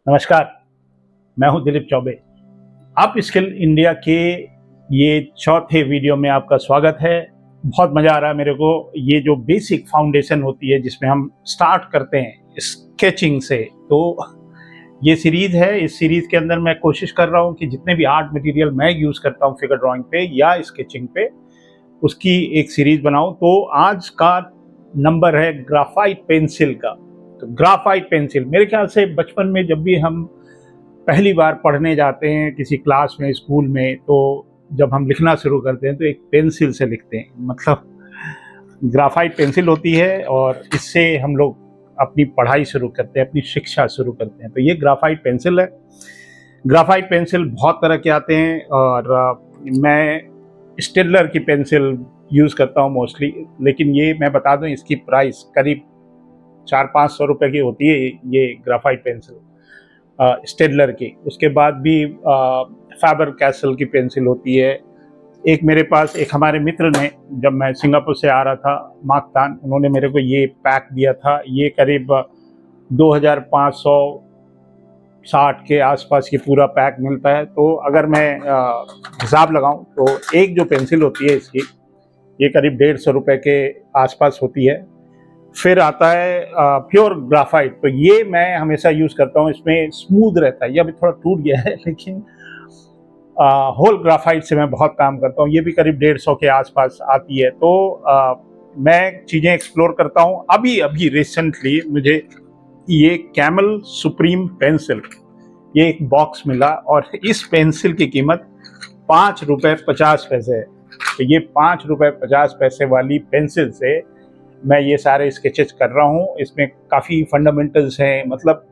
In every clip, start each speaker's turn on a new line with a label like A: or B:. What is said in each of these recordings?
A: नमस्कार, मैं हूं Dilip Choubey. Up skill India के ये चौथे वीडियो में आपका स्वागत है। बहुत मज़ा आ रहा है मेरे को। ये जो बेसिक फाउंडेशन होती है जिसमें हम स्टार्ट करते हैं स्केचिंग से, तो ये सीरीज़ है। इस सीरीज़ के अंदर मैं कोशिश कर रहा हूँ कि जितने भी आर्ट मटेरियल मैं यूज़ करता हूँ फिगर ड्राइंग पे या स्केचिंग पे, उसकी एक सीरीज़ बनाऊँ। तो आज का नंबर है ग्राफाइट पेंसिल का। तो ग्राफाइट पेंसिल, मेरे ख्याल से बचपन में जब भी हम पहली बार पढ़ने जाते हैं किसी क्लास में, स्कूल में, तो जब हम लिखना शुरू करते हैं तो एक पेंसिल से लिखते हैं। मतलब ग्राफाइट पेंसिल होती है और इससे हम लोग अपनी पढ़ाई शुरू करते हैं, अपनी शिक्षा शुरू करते हैं। तो ये ग्राफाइट पेंसिल है। ग्राफाइट पेंसिल बहुत तरह के आते हैं और मैं स्टेडलर की पेंसिल यूज़ करता हूँ मोस्टली। लेकिन ये मैं बता दूँ, इसकी प्राइस करीब 400-500 रुपये की होती है ये ग्राफाइट पेंसिल स्टेडलर की। उसके बाद भी फैबर कैसल की पेंसिल होती है। एक मेरे पास एक हमारे मित्र ने, जब मैं सिंगापुर से आ रहा था, माकतान, उन्होंने मेरे को ये पैक दिया था। ये करीब 2560 के आसपास ये पूरा पैक मिलता है। तो अगर मैं हिसाब लगाऊं तो एक जो पेंसिल होती है इसकी, ये करीब 150 रुपये के आसपास होती है। फिर आता है प्योर ग्राफाइट। तो ये मैं हमेशा यूज़ करता हूँ, इसमें स्मूथ रहता है। ये अभी थोड़ा टूट गया है, लेकिन होल ग्राफाइट से मैं बहुत काम करता हूँ। ये भी करीब 150 के आसपास आती है। तो मैं चीज़ें एक्सप्लोर करता हूँ। अभी अभी रिसेंटली मुझे ये कैमल सुप्रीम पेंसिल, ये एक बॉक्स मिला और इस पेंसिल की कीमत 5 रुपये 50 पैसे है। तो ये 5 रुपये 50 पैसे वाली पेंसिल से मैं ये सारे स्केचेस कर रहा हूँ। इसमें काफ़ी फंडामेंटल्स हैं। मतलब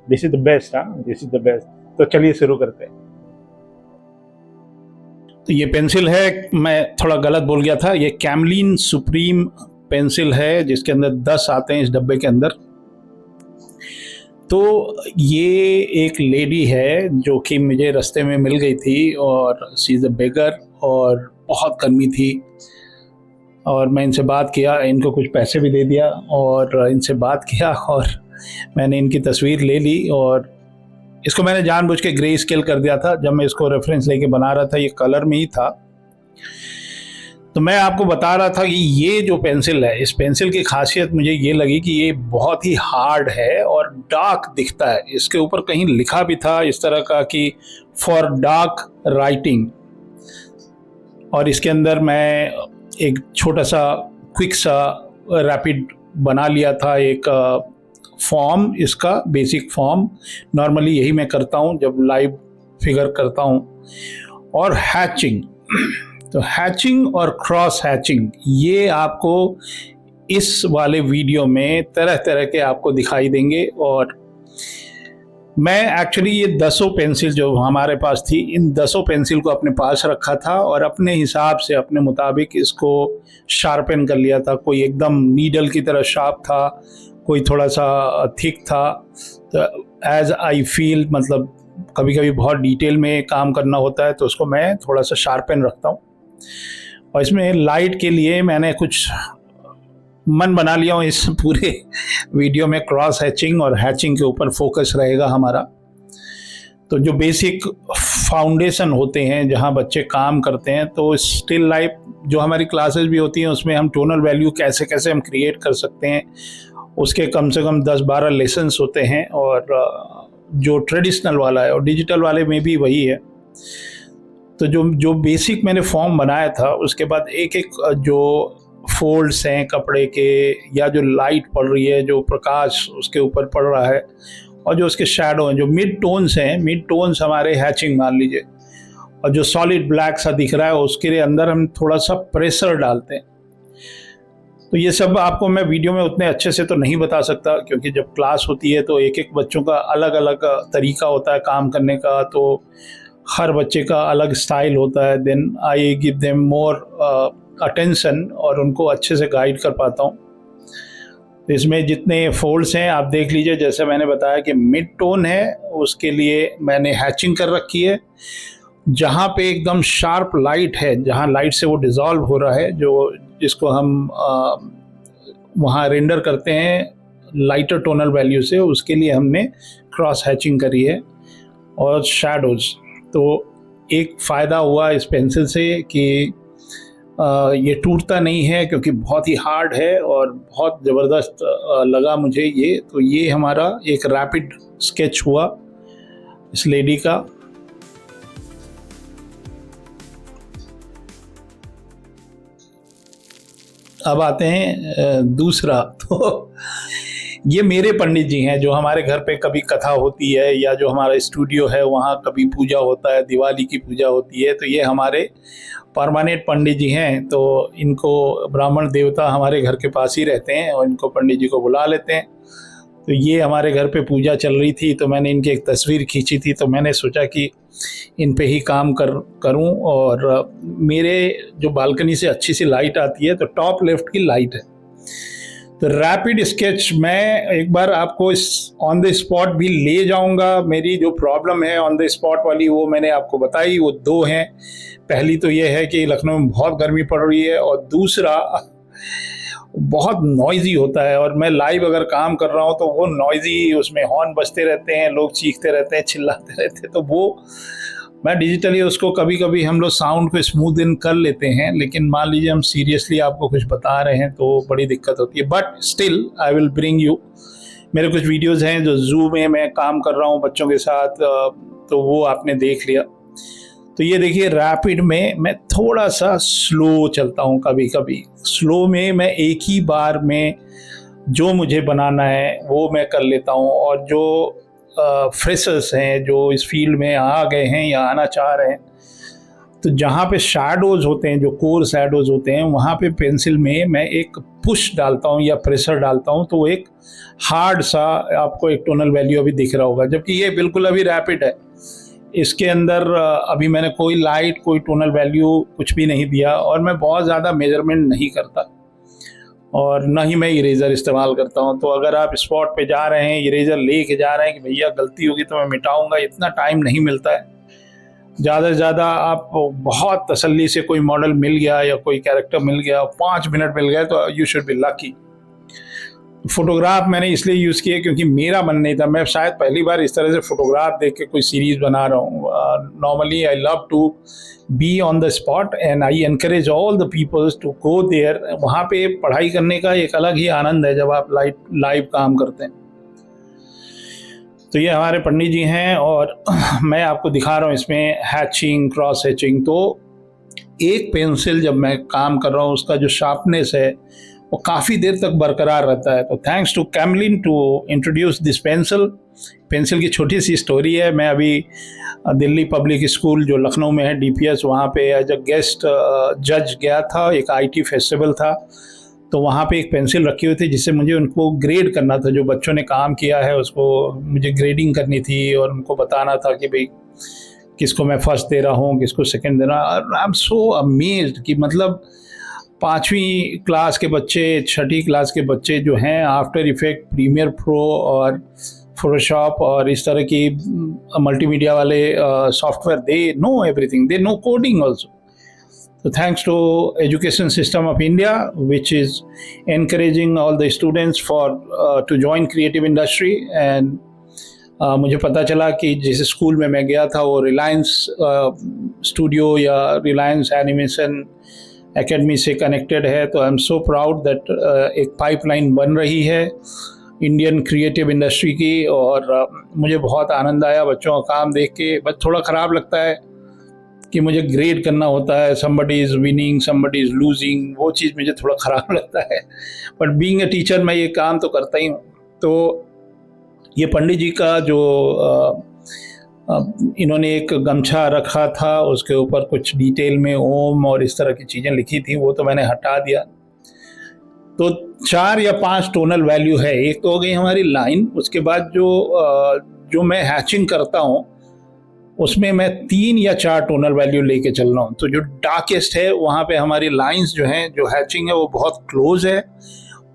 A: this is the best. This is the best. तो चलिए शुरू करते हैं। तो ये पेंसिल है, मैं थोड़ा गलत बोल गया था, ये कैमलिन सुप्रीम पेंसिल है जिसके अंदर 10 आते हैं इस डब्बे के अंदर। तो ये एक लेडी है जो कि मुझे रास्ते में मिल गई थी और शी इज़ अ बेगर और बहुत गर्मी थी। और मैं इनसे बात किया, इनको कुछ पैसे भी दे दिया और इनसे बात किया और मैंने इनकी तस्वीर ले ली। और इसको मैंने जानबूझ के ग्रे स्केल कर दिया था। जब मैं इसको रेफरेंस लेके बना रहा था, ये कलर में ही था। तो मैं आपको बता रहा था कि ये जो पेंसिल है, इस पेंसिल की खासियत मुझे ये लगी कि ये बहुत ही हार्ड है और डार्क दिखता है। इसके ऊपर कहीं लिखा भी था इस तरह का कि फॉर डार्क राइटिंग। और इसके अंदर मैं एक छोटा सा क्विक सा रैपिड बना लिया था, एक फॉर्म, इसका बेसिक फॉर्म। नॉर्मली यही मैं करता हूँ जब लाइव फिगर करता हूँ। और हैचिंग, तो हैचिंग और क्रॉस हैचिंग ये आपको इस वाले वीडियो में तरह तरह के आपको दिखाई देंगे। और मैं एक्चुअली ये 10 पेंसिल जो हमारे पास थी, इन 10 पेंसिल को अपने पास रखा था और अपने हिसाब से, अपने मुताबिक इसको शार्पन कर लिया था। कोई एकदम नीडल की तरह शार्प था, कोई थोड़ा सा थिक था। तो एज आई फील, मतलब कभी कभी बहुत डिटेल में काम करना होता है तो उसको मैं थोड़ा सा शार्पन रखता हूँ। और इसमें लाइट के लिए मैंने कुछ मन बना लिया हूँ। इस पूरे वीडियो में क्रॉस हैचिंग और हैचिंग के ऊपर फोकस रहेगा हमारा। तो जो बेसिक फाउंडेशन होते हैं जहाँ बच्चे काम करते हैं, तो स्टिल लाइफ जो हमारी क्लासेस भी होती हैं उसमें हम टोनल वैल्यू कैसे कैसे हम क्रिएट कर सकते हैं, उसके कम से कम 10-12 लेसन्स होते हैं। और जो ट्रेडिशनल वाला है और डिजिटल वाले में भी वही है। तो जो बेसिक मैंने फॉर्म बनाया था, उसके बाद एक एक जो फोल्ड्स हैं कपड़े के, या जो लाइट पड़ रही है, जो प्रकाश उसके ऊपर पड़ रहा है, और जो उसके शैडो हैं, जो मिड टोन्स हैं, मिड टोन्स हमारे हैचिंग मान लीजिए, और जो सॉलिड ब्लैक सा दिख रहा है उसके अंदर हम थोड़ा सा प्रेशर डालते हैं। तो ये सब आपको मैं वीडियो में उतने अच्छे से तो नहीं बता सकता, क्योंकि जब क्लास होती है तो एक एक बच्चों का अलग अलग तरीका होता है काम करने का। तो हर बच्चे का अलग स्टाइल होता है। Then I give them more attention और उनको अच्छे से गाइड कर पाता हूँ। तो इसमें जितने फोल्ड्स हैं आप देख लीजिए। जैसे मैंने बताया कि मिड टोन है, उसके लिए मैंने हैचिंग कर रखी है। जहाँ पे एकदम शार्प लाइट है, जहाँ लाइट से वो डिज़ोल्व हो रहा है, जो जिसको हम वहाँ रेंडर करते हैं लाइटर टोनल वैल्यू से, उसके लिए हमने क्रॉस हैचिंग करी है। और शैडोज, तो एक फ़ायदा हुआ इस पेंसिल से कि ये टूटता नहीं है क्योंकि बहुत ही हार्ड है और बहुत ज़बरदस्त लगा मुझे ये। तो ये हमारा एक रैपिड स्केच हुआ इस लेडी का। अब आते हैं दूसरा। तो ये मेरे पंडित जी हैं, जो हमारे घर पे कभी कथा होती है या जो हमारा स्टूडियो है वहाँ कभी पूजा होता है, दिवाली की पूजा होती है, तो ये हमारे परमानेंट पंडित जी हैं। तो इनको ब्राह्मण देवता हमारे घर के पास ही रहते हैं और इनको पंडित जी को बुला लेते हैं। तो ये हमारे घर पे पूजा चल रही थी, तो मैंने इनकी एक तस्वीर खींची थी, तो मैंने सोचा कि इन पे ही काम करूं। और मेरे जो बालकनी से अच्छी सी लाइट आती है, तो टॉप लेफ्ट की लाइट है। तो रैपिड स्केच मैं एक बार आपको इस ऑन द स्पॉट भी ले जाऊंगा। मेरी जो प्रॉब्लम है ऑन द स्पॉट वाली, वो मैंने आपको बताई, वो दो हैं। पहली तो ये है कि लखनऊ में बहुत गर्मी पड़ रही है, और दूसरा बहुत नॉइजी होता है। और मैं लाइव अगर काम कर रहा हूँ तो वो नॉइजी, उसमें हॉर्न बजते रहते हैं, लोग चीखते रहते हैं, चिल्लाते रहते हैं। तो वो मैं डिजिटली उसको कभी कभी हम लोग साउंड को स्मूथ इन कर लेते हैं, लेकिन मान लीजिए हम सीरियसली आपको कुछ बता रहे हैं तो बड़ी दिक्कत होती है। But still I will bring you. मेरे कुछ वीडियोज़ हैं जो जू में मैं काम कर रहा हूँ बच्चों के साथ, तो वो आपने देख लिया। तो ये देखिए, रैपिड में मैं थोड़ा सा स्लो चलता हूँ। कभी कभी स्लो में मैं एक ही बार में जो मुझे बनाना है वो मैं कर लेता हूँ। और जो फ्रेशर्स हैं, जो इस फील्ड में आ गए हैं या आना चाह रहे हैं, तो जहाँ पे शैडोज़ होते हैं, जो कोर शैडोज़ होते हैं, वहाँ पे पेंसिल में मैं एक पुश डालता हूँ या प्रेशर डालता हूँ, तो वो एक हार्ड सा आपको एक टोनल वैल्यू अभी दिख रहा होगा। जबकि ये बिल्कुल अभी रैपिड है। इसके अंदर अभी मैंने कोई लाइट, कोई टोनल वैल्यू कुछ भी नहीं दिया, और मैं बहुत ज़्यादा मेजरमेंट नहीं करता, और ना ही मैं इरेज़र इस्तेमाल करता हूं। तो अगर आप स्पॉट पे जा रहे हैं, इरेज़र ले के जा रहे हैं कि भैया गलती होगी तो मैं मिटाऊंगा, इतना टाइम नहीं मिलता है। ज़्यादा से ज़्यादा आप बहुत तसल्ली से कोई मॉडल मिल गया या कोई कैरेक्टर मिल गया, 5 मिनट मिल गए, तो you should be lucky. Photograph मैंने इसलिए यूज़ किया क्योंकि मेरा मन नहीं था। मैं शायद पहली बार इस तरह से फोटोग्राफ देख के कोई सीरीज़ बना रहा हूँ। Normally I love to be on the spot and I encourage all the peoples to go there. वहाँ पे पढ़ाई करने का एक अलग ही आनंद है जब आप लाइव काम करते हैं। तो ये हमारे पंडित जी हैं, और मैं आपको दिखा रहा हूँ इसमें हैचिंग, क्रॉस हैचिंग। तो एक पेंसिल जब मैं काम कर रहा हूँ, उसका जो शार्पनेस है वो काफ़ी देर तक बरकरार रहता है। तो thanks to Camlin to introduce this pencil. Pencil की छोटी सी स्टोरी है। मैं अभी दिल्ली पब्लिक स्कूल जो लखनऊ में है, DPS, वहाँ पे एज अ गेस्ट जज गया था। एक IT फेस्टिवल था, तो वहाँ पे एक पेंसिल रखी हुई थी जिससे मुझे उनको ग्रेड करना था। जो बच्चों ने काम किया है उसको मुझे ग्रेडिंग करनी थी, और उनको बताना था कि भाई किसको मैं फर्स्ट दे रहा हूँ, किसको सेकंड दे रहा हूँ। आई एम सो अमेज्ड कि मतलब 5वीं क्लास के बच्चे, 6ठी क्लास के बच्चे जो हैं, आफ्टर इफेक्ट, प्रीमियर प्रो और फोटोशॉप और इस तरह की मल्टीमीडिया वाले software, they know everything, they know coding also. So thanks to education system of India, which is encouraging all the students to join creative industry. And मुझे पता चला कि जिस स्कूल में मैं गया था वो रिलायंस स्टूडियो या रिलायंस एनिमेशन एकेडमी से कनेक्टेड है। तो I am so proud that एक पाइपलाइन बन रही है इंडियन क्रिएटिव इंडस्ट्री की। और मुझे बहुत आनंद आया बच्चों का काम देख के। बस थोड़ा ख़राब लगता है कि मुझे ग्रेड करना होता है, somebody is winning, somebody is losing, वो चीज़ मुझे थोड़ा ख़राब लगता है। बट बीइंग ए टीचर मैं ये काम तो करता ही हूँ। तो ये पंडित जी का जो इन्होंने एक गमछा रखा था, उसके ऊपर कुछ डिटेल में ओम और इस तरह की चीज़ें लिखी थी, वो तो मैंने हटा दिया। तो 4 या 5 टोनल वैल्यू है। एक तो हो गई हमारी लाइन, उसके बाद जो मैं हैचिंग करता हूँ उसमें मैं 3 या 4 टोनल वैल्यू लेके चल रहा हूँ। तो जो डार्केस्ट है वहाँ पे हमारी लाइंस जो हैं, जो हैचिंग है वो बहुत क्लोज है,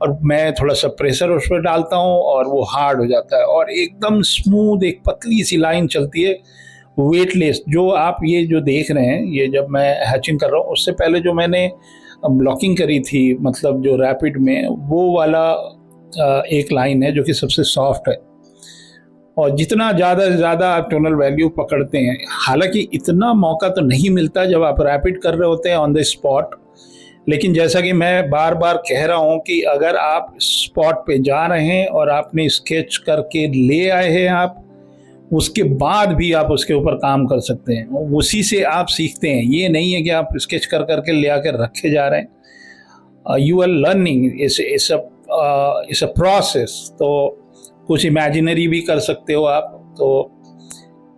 A: और मैं थोड़ा सा प्रेशर उस पर डालता हूँ और वो हार्ड हो जाता है, और एकदम स्मूथ एक पतली सी लाइन चलती है, वेटलेस। जो आप ये जो देख रहे हैं, ये जब मैं हैचिंग कर रहा हूँ, उससे पहले जो मैंने ब्लॉकिंग करी थी, मतलब जो रैपिड में, वो वाला एक लाइन है जो कि सबसे सॉफ्ट है, और जितना ज़्यादा से ज़्यादा आप टोनल वैल्यू पकड़ते हैं, हालांकि इतना मौका तो नहीं मिलता जब आप रैपिड कर रहे होते हैं ऑन द स्पॉट, लेकिन जैसा कि मैं बार बार कह रहा हूं कि अगर आप स्पॉट पे जा रहे हैं और आपने स्केच करके ले आए हैं, आप उसके बाद भी आप उसके ऊपर काम कर सकते हैं, उसी से आप सीखते हैं। ये नहीं है कि आप स्केच कर करके ले आकर रखे जा रहे हैं। You are learning, it's a process. तो कुछ इमेजिनरी भी कर सकते हो आप। तो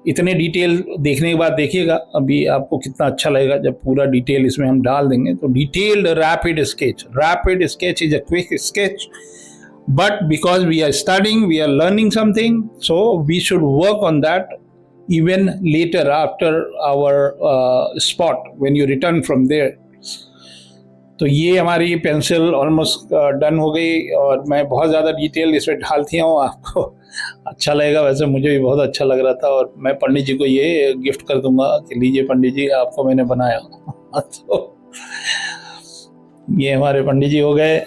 A: इतने डिटेल देखने के बाद देखिएगा अभी आपको कितना अच्छा लगेगा जब पूरा डिटेल इसमें हम डाल देंगे। तो detailed rapid sketch is a quick sketch, but because we are studying, we are learning something, so we should work on that even later after our spot when you return from there. तो ये हमारी pencil almost done हो गई, और मैं बहुत ज़्यादा detail इसमें डाल दिया हूँ। आपको अच्छा लगेगा, वैसे मुझे भी बहुत अच्छा लग रहा था, और मैं पंडित जी को ये गिफ्ट कर दूंगा कि लीजिए पंडित जी, आपको मैंने बनाया। तो ये हमारे पंडित जी हो गए।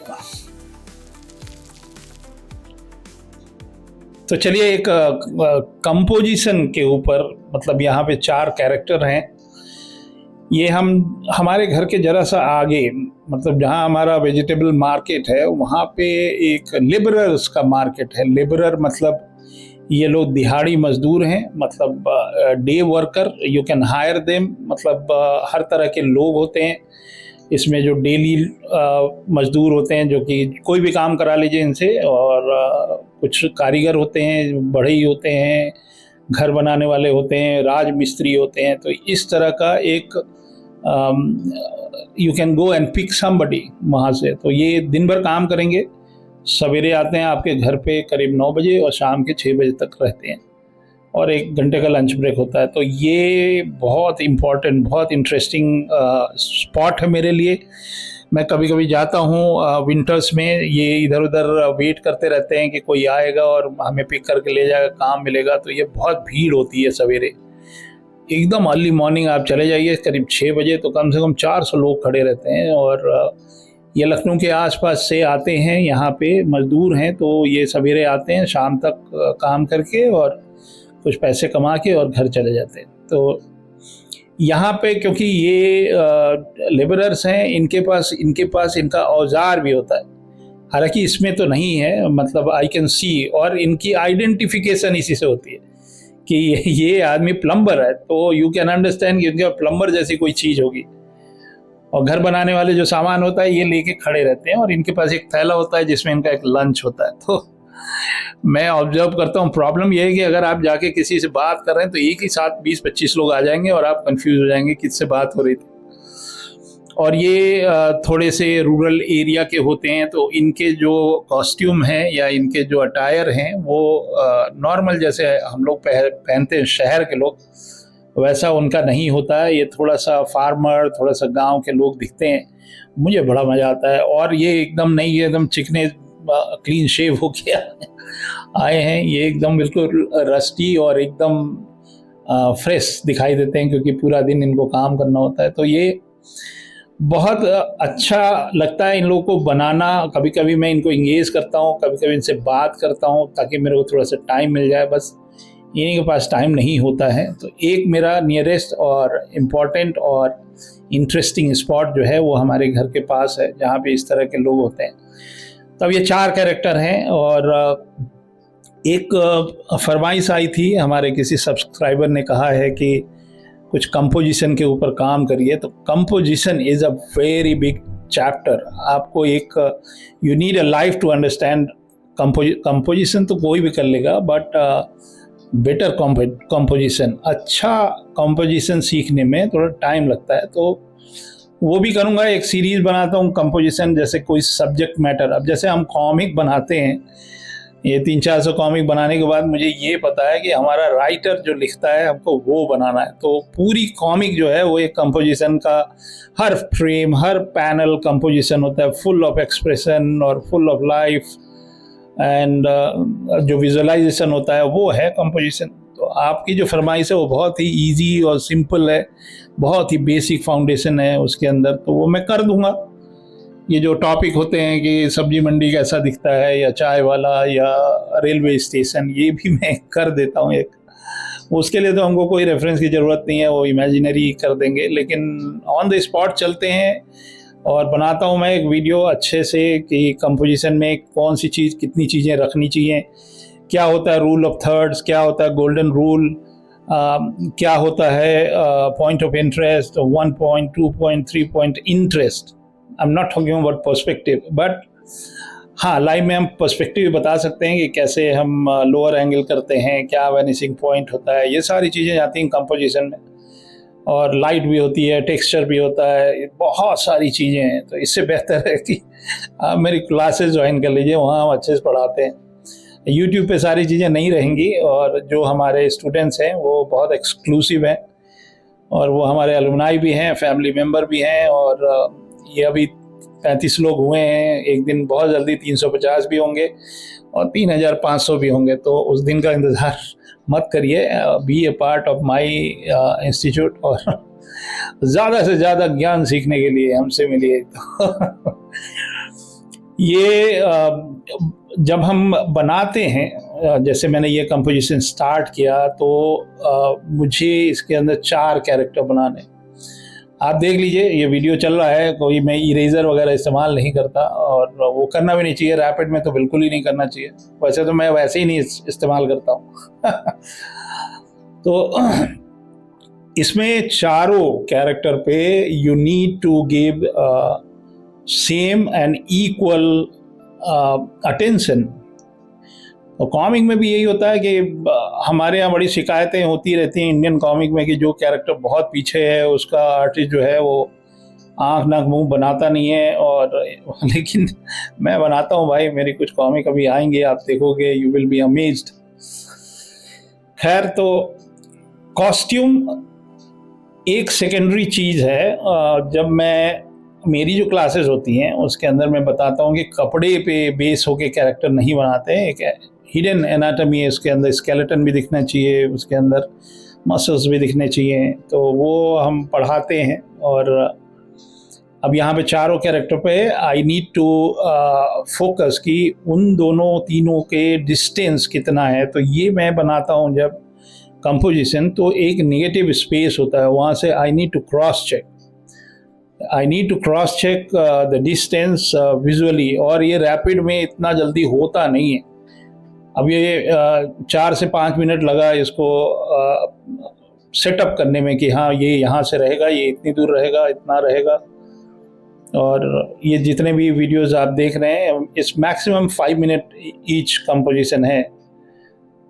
A: तो चलिए एक कंपोजिशन के ऊपर, मतलब यहाँ पे 4 कैरेक्टर हैं। ये हमारे घर के जरा सा आगे, मतलब जहाँ हमारा वेजिटेबल मार्केट है, वहाँ पे एक लेबरर्स का मार्केट है। लेबरर मतलब ये लोग दिहाड़ी मजदूर हैं, मतलब day worker, you can hire them, मतलब हर तरह के लोग होते हैं इसमें जो डेली मजदूर होते हैं, जो कि कोई भी काम करा लीजिए इनसे। और कुछ कारीगर होते हैं, बढ़ई होते हैं, घर बनाने वाले होते हैं, राज मिस्त्री होते हैं। तो इस तरह का एक you can go and pick somebody वहाँ से। तो ये दिन भर काम करेंगे, सवेरे आते हैं आपके घर पे करीब 9 बजे और शाम के 6 बजे तक रहते हैं, और 1 घंटे का लंच ब्रेक होता है। तो ये बहुत इम्पॉर्टेंट, बहुत इंटरेस्टिंग स्पॉट है मेरे लिए। मैं कभी कभी जाता हूँ विंटर्स में, ये इधर उधर वेट करते रहते हैं कि कोई आएगा और हमें पिक करके ले जाएगा, काम मिलेगा। तो ये बहुत भीड़ होती है सवेरे, एकदम अर्ली मॉर्निंग आप चले जाइए करीब 6 बजे, तो कम से कम 400 लोग खड़े रहते हैं। और ये लखनऊ के आसपास से आते हैं, यहाँ पे मजदूर हैं, तो ये सवेरे आते हैं, शाम तक काम करके और कुछ पैसे कमा के और घर चले जाते हैं। तो यहाँ पे क्योंकि ये लेबरर्स हैं, इनके पास इनका औजार भी होता है, हालांकि इसमें तो नहीं है, मतलब आई कैन सी, और इनकी आइडेंटिफिकेशन इसी से होती है कि ये आदमी प्लम्बर है, तो यू कैन अंडरस्टैंड कि इनका प्लम्बर जैसी कोई चीज़ होगी। और घर बनाने वाले जो सामान होता है ये लेके खड़े रहते हैं, और इनके पास एक थैला होता है जिसमें इनका एक लंच होता है। तो मैं ऑब्जर्व करता हूँ, प्रॉब्लम यह है कि अगर आप जाके किसी से बात कर रहे हैं तो एक ही साथ 20-25 लोग आ जाएंगे और आप कंफ्यूज हो जाएंगे किससे बात हो रही थी। और ये थोड़े से रूरल एरिया के होते हैं, तो इनके जो कॉस्ट्यूम हैं या इनके जो अटायर हैं वो नॉर्मल जैसे हम लोग पहनते हैं शहर के लोग, वैसा उनका नहीं होता है। ये थोड़ा सा फार्मर, थोड़ा सा गांव के लोग दिखते हैं, मुझे बड़ा मज़ा आता है। और ये एकदम नहीं, ये एकदम चिकने क्लीन शेव हो गया आए हैं, ये एकदम बिल्कुल रस्टी और एकदम फ्रेश दिखाई देते हैं, क्योंकि पूरा दिन इनको काम करना होता है। तो ये बहुत अच्छा लगता है इन लोगों को बनाना। कभी कभी मैं इनको इंगेज करता हूँ, कभी कभी इनसे बात करता हूँ ताकि मेरे को थोड़ा सा टाइम मिल जाए, बस इन्हीं के पास टाइम नहीं होता है। तो एक मेरा नियरेस्ट और इम्पॉर्टेंट और इंटरेस्टिंग स्पॉट जो है वो हमारे घर के पास है, जहाँ पे इस तरह के लोग होते हैं। तब ये 4 कैरेक्टर हैं। और एक फरमाइश आई थी, हमारे किसी सब्सक्राइबर ने कहा है कि कुछ कंपोजिशन के ऊपर काम करिए। तो composition is a very big chapter. आपको एक you need a life to understand composition. तो कोई भी कर लेगा, बट बेटर कंपोजिशन, अच्छा कंपोजिशन सीखने में थोड़ा टाइम लगता है। तो वो भी करूँगा, एक सीरीज़ बनाता हूँ कंपोजिशन, जैसे कोई सब्जेक्ट मैटर। अब जैसे हम कॉमिक बनाते हैं, ये 300-400 कॉमिक बनाने के बाद मुझे ये पता है कि हमारा राइटर जो लिखता है हमको वो बनाना है। तो पूरी कॉमिक जो है वो एक कंपोजिशन का, हर फ्रेम, हर पैनल कंपोजिशन होता है, फुल ऑफ एक्सप्रेशन और फुल ऑफ लाइफ, एंड जो विजुअलाइजेशन होता है वो है कंपोजिशन। तो आपकी जो फरमाइश है वो बहुत ही इजी और सिंपल है, बहुत ही बेसिक फाउंडेशन है उसके अंदर, तो वो मैं कर दूंगा। ये जो टॉपिक होते हैं कि सब्जी मंडी कैसा दिखता है या चाय वाला या रेलवे स्टेशन, ये भी मैं कर देता हूँ एक। उसके लिए तो हमको कोई रेफरेंस की ज़रूरत नहीं है, वो इमेजिनरी कर देंगे, लेकिन ऑन द स्पॉट चलते हैं और बनाता हूँ मैं एक वीडियो अच्छे से कि कंपोजिशन में कौन सी चीज़, कितनी चीज़ें रखनी चाहिए, क्या होता है रूल ऑफ थर्ड्स, क्या होता है गोल्डन रूल, क्या होता है point of interest, 1 point, 2 point, 3 point interest. I am not talking about perspective, but हाँ, लाइव में हम पर्सपेक्टिव बता सकते हैं कि कैसे हम लोअर एंगल करते हैं, क्या वैनिशिंग पॉइंट होता है, ये सारी चीज़ें आती हैं कंपोजिशन में। और लाइट भी होती है, टेक्सचर भी होता है, बहुत सारी चीज़ें हैं। तो इससे बेहतर है कि आप मेरी क्लासेस ज्वाइन कर लीजिए, वहाँ हम अच्छे से पढ़ाते हैं। यूट्यूब पे सारी चीज़ें नहीं रहेंगी, और जो हमारे स्टूडेंट्स हैं वो बहुत एक्सक्लूसिव हैं, और वो हमारे अलुमनाई भी हैं, फैमिली मेम्बर भी हैं। और ये अभी 35 लोग हुए हैं, एक दिन बहुत जल्दी 350 भी होंगे और 3500 भी होंगे। तो उस दिन का इंतज़ार मत करिए, be a part of my institute, और ज़्यादा से ज़्यादा ज्ञान सीखने के लिए हमसे मिलिए। ये जब हम बनाते हैं, जैसे मैंने ये कंपोजिशन स्टार्ट किया, तो मुझे इसके अंदर 4 कैरेक्टर बनाने। आप देख लीजिए, ये वीडियो चल रहा है, कोई मैं इरेजर वगैरह इस्तेमाल नहीं करता, और वो करना भी नहीं चाहिए। रैपिड में तो बिल्कुल ही नहीं करना चाहिए, वैसे तो मैं वैसे ही नहीं इस्तेमाल करता हूँ। तो इसमें चारों कैरेक्टर पे you need to give same and equal attention. और कॉमिक में भी यही होता है कि हमारे यहाँ बड़ी शिकायतें होती रहती हैं इंडियन कॉमिक में कि जो कैरेक्टर बहुत पीछे है उसका आर्टिस्ट जो है वो आँख नाक मुंह बनाता नहीं है। और लेकिन मैं बनाता हूँ भाई, मेरी कुछ कॉमिक अभी आएंगे, आप देखोगे, यू विल बी अमेज्ड। खैर, तो कॉस्ट्यूम एक सेकेंडरी चीज़ है। जब मेरी जो क्लासेस होती हैं उसके अंदर मैं बताता हूँ कि कपड़े पे बेस होके कैरेक्टर नहीं बनाते हैं। एक हिडन एनाटमी है उसके अंदर, स्केलेटन भी दिखना चाहिए, उसके अंदर मसल्स भी दिखने चाहिए, तो वो हम पढ़ाते हैं। और अब यहाँ पे चारों कैरेक्टर पे आई नीड टू फोकस कि उन दोनों तीनों के डिस्टेंस कितना है। तो ये मैं बनाता हूँ जब कंपोजिशन, तो एक नेगेटिव स्पेस होता है, वहाँ से I need to cross check the distance visually. और ये रैपिड में इतना जल्दी होता नहीं है। अब ये 4 से 5 मिनट लगा इसको सेटअप करने में कि हाँ ये यहाँ से रहेगा, ये इतनी दूर रहेगा, इतना रहेगा। और ये जितने भी वीडियोस आप देख रहे हैं, इस मैक्सिमम 5 मिनट ईच कंपोजिशन है।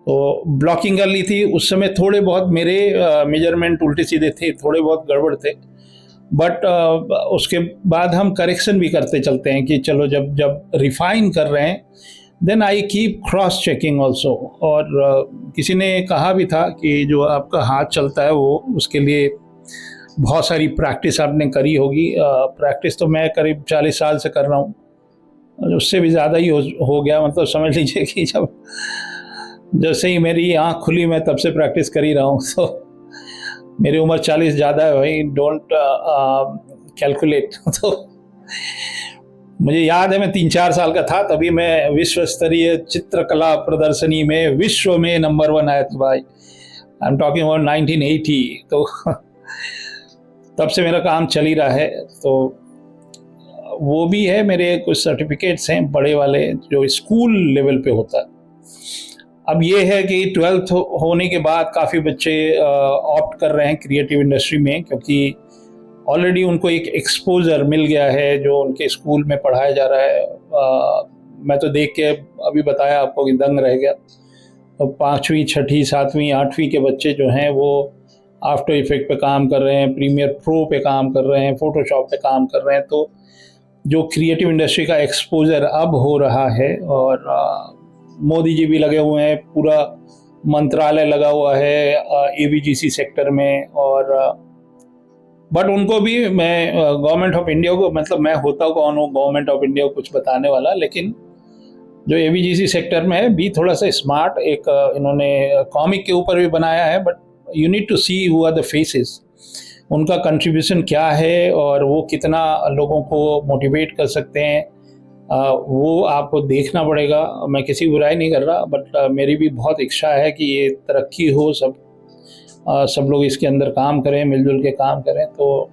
A: तो ब्लॉकिंग कर ली थी उस समय, थोड़े बहुत मेरे मेजरमेंट उल्टे सीधे थे, थोड़े बहुत गड़बड़ थे, बट उसके बाद हम करेक्शन भी करते चलते हैं कि चलो जब रिफाइन कर रहे हैं, then I keep cross checking also. और किसी ने कहा भी था कि जो आपका हाथ चलता है वो, उसके लिए बहुत सारी प्रैक्टिस आपने करी होगी। प्रैक्टिस तो मैं करीब 40 साल से कर रहा हूँ, उससे भी ज़्यादा ही हो गया। मतलब समझ लीजिए कि जैसे ही मेरी आँख खुली मैं तब से प्रैक्टिस कर ही रहा हूँ। तो मेरी उम्र 40 ज़्यादा है भाई, डोंट कैलकुलेट। तो मुझे याद है मैं 3-4 साल का था, तभी मैं विश्व स्तरीय चित्रकला प्रदर्शनी में विश्व में नंबर 1 आया था भाई। I am talking about 1980। तो तब से मेरा काम चल ही रहा है। तो वो भी है, मेरे कुछ सर्टिफिकेट्स हैं बड़े वाले जो स्कूल लेवल पे होता है। अब ये है कि 12th होने के बाद काफ़ी बच्चे ऑप्ट कर रहे हैं क्रिएटिव इंडस्ट्री में, क्योंकि ऑलरेडी उनको एक एक्सपोजर मिल गया है जो उनके स्कूल में पढ़ाया जा रहा है। मैं तो देख के अभी बताया आपको कि दंग रह गया। तो 5वीं, 6ठी, 7वीं, 8वीं के बच्चे जो हैं वो आफ्टर इफेक्ट पे काम कर रहे हैं, प्रीमियर प्रो पे काम कर रहे हैं, फोटोशॉप पे काम कर रहे हैं। तो जो क्रिएटिव इंडस्ट्री का एक्सपोजर अब हो रहा है, और मोदी जी भी लगे हुए हैं, पूरा मंत्रालय लगा हुआ है ABGC सेक्टर में। और बट उनको भी मैं गवर्नमेंट ऑफ इंडिया को, मतलब मैं होता कौन हूँ गवर्नमेंट ऑफ इंडिया को कुछ बताने वाला, लेकिन जो ABGC सेक्टर में है भी थोड़ा सा स्मार्ट एक इन्होंने कॉमिक के ऊपर भी बनाया है। But you need to see who are the faces. उनका कंट्रीब्यूशन क्या है और वो कितना लोगों को मोटिवेट कर सकते हैं, वो आपको देखना पड़ेगा। मैं किसी की बुराई नहीं कर रहा, बट मेरी भी बहुत इच्छा है कि ये तरक्की हो, सब लोग इसके अंदर काम करें, मिलजुल के काम करें। तो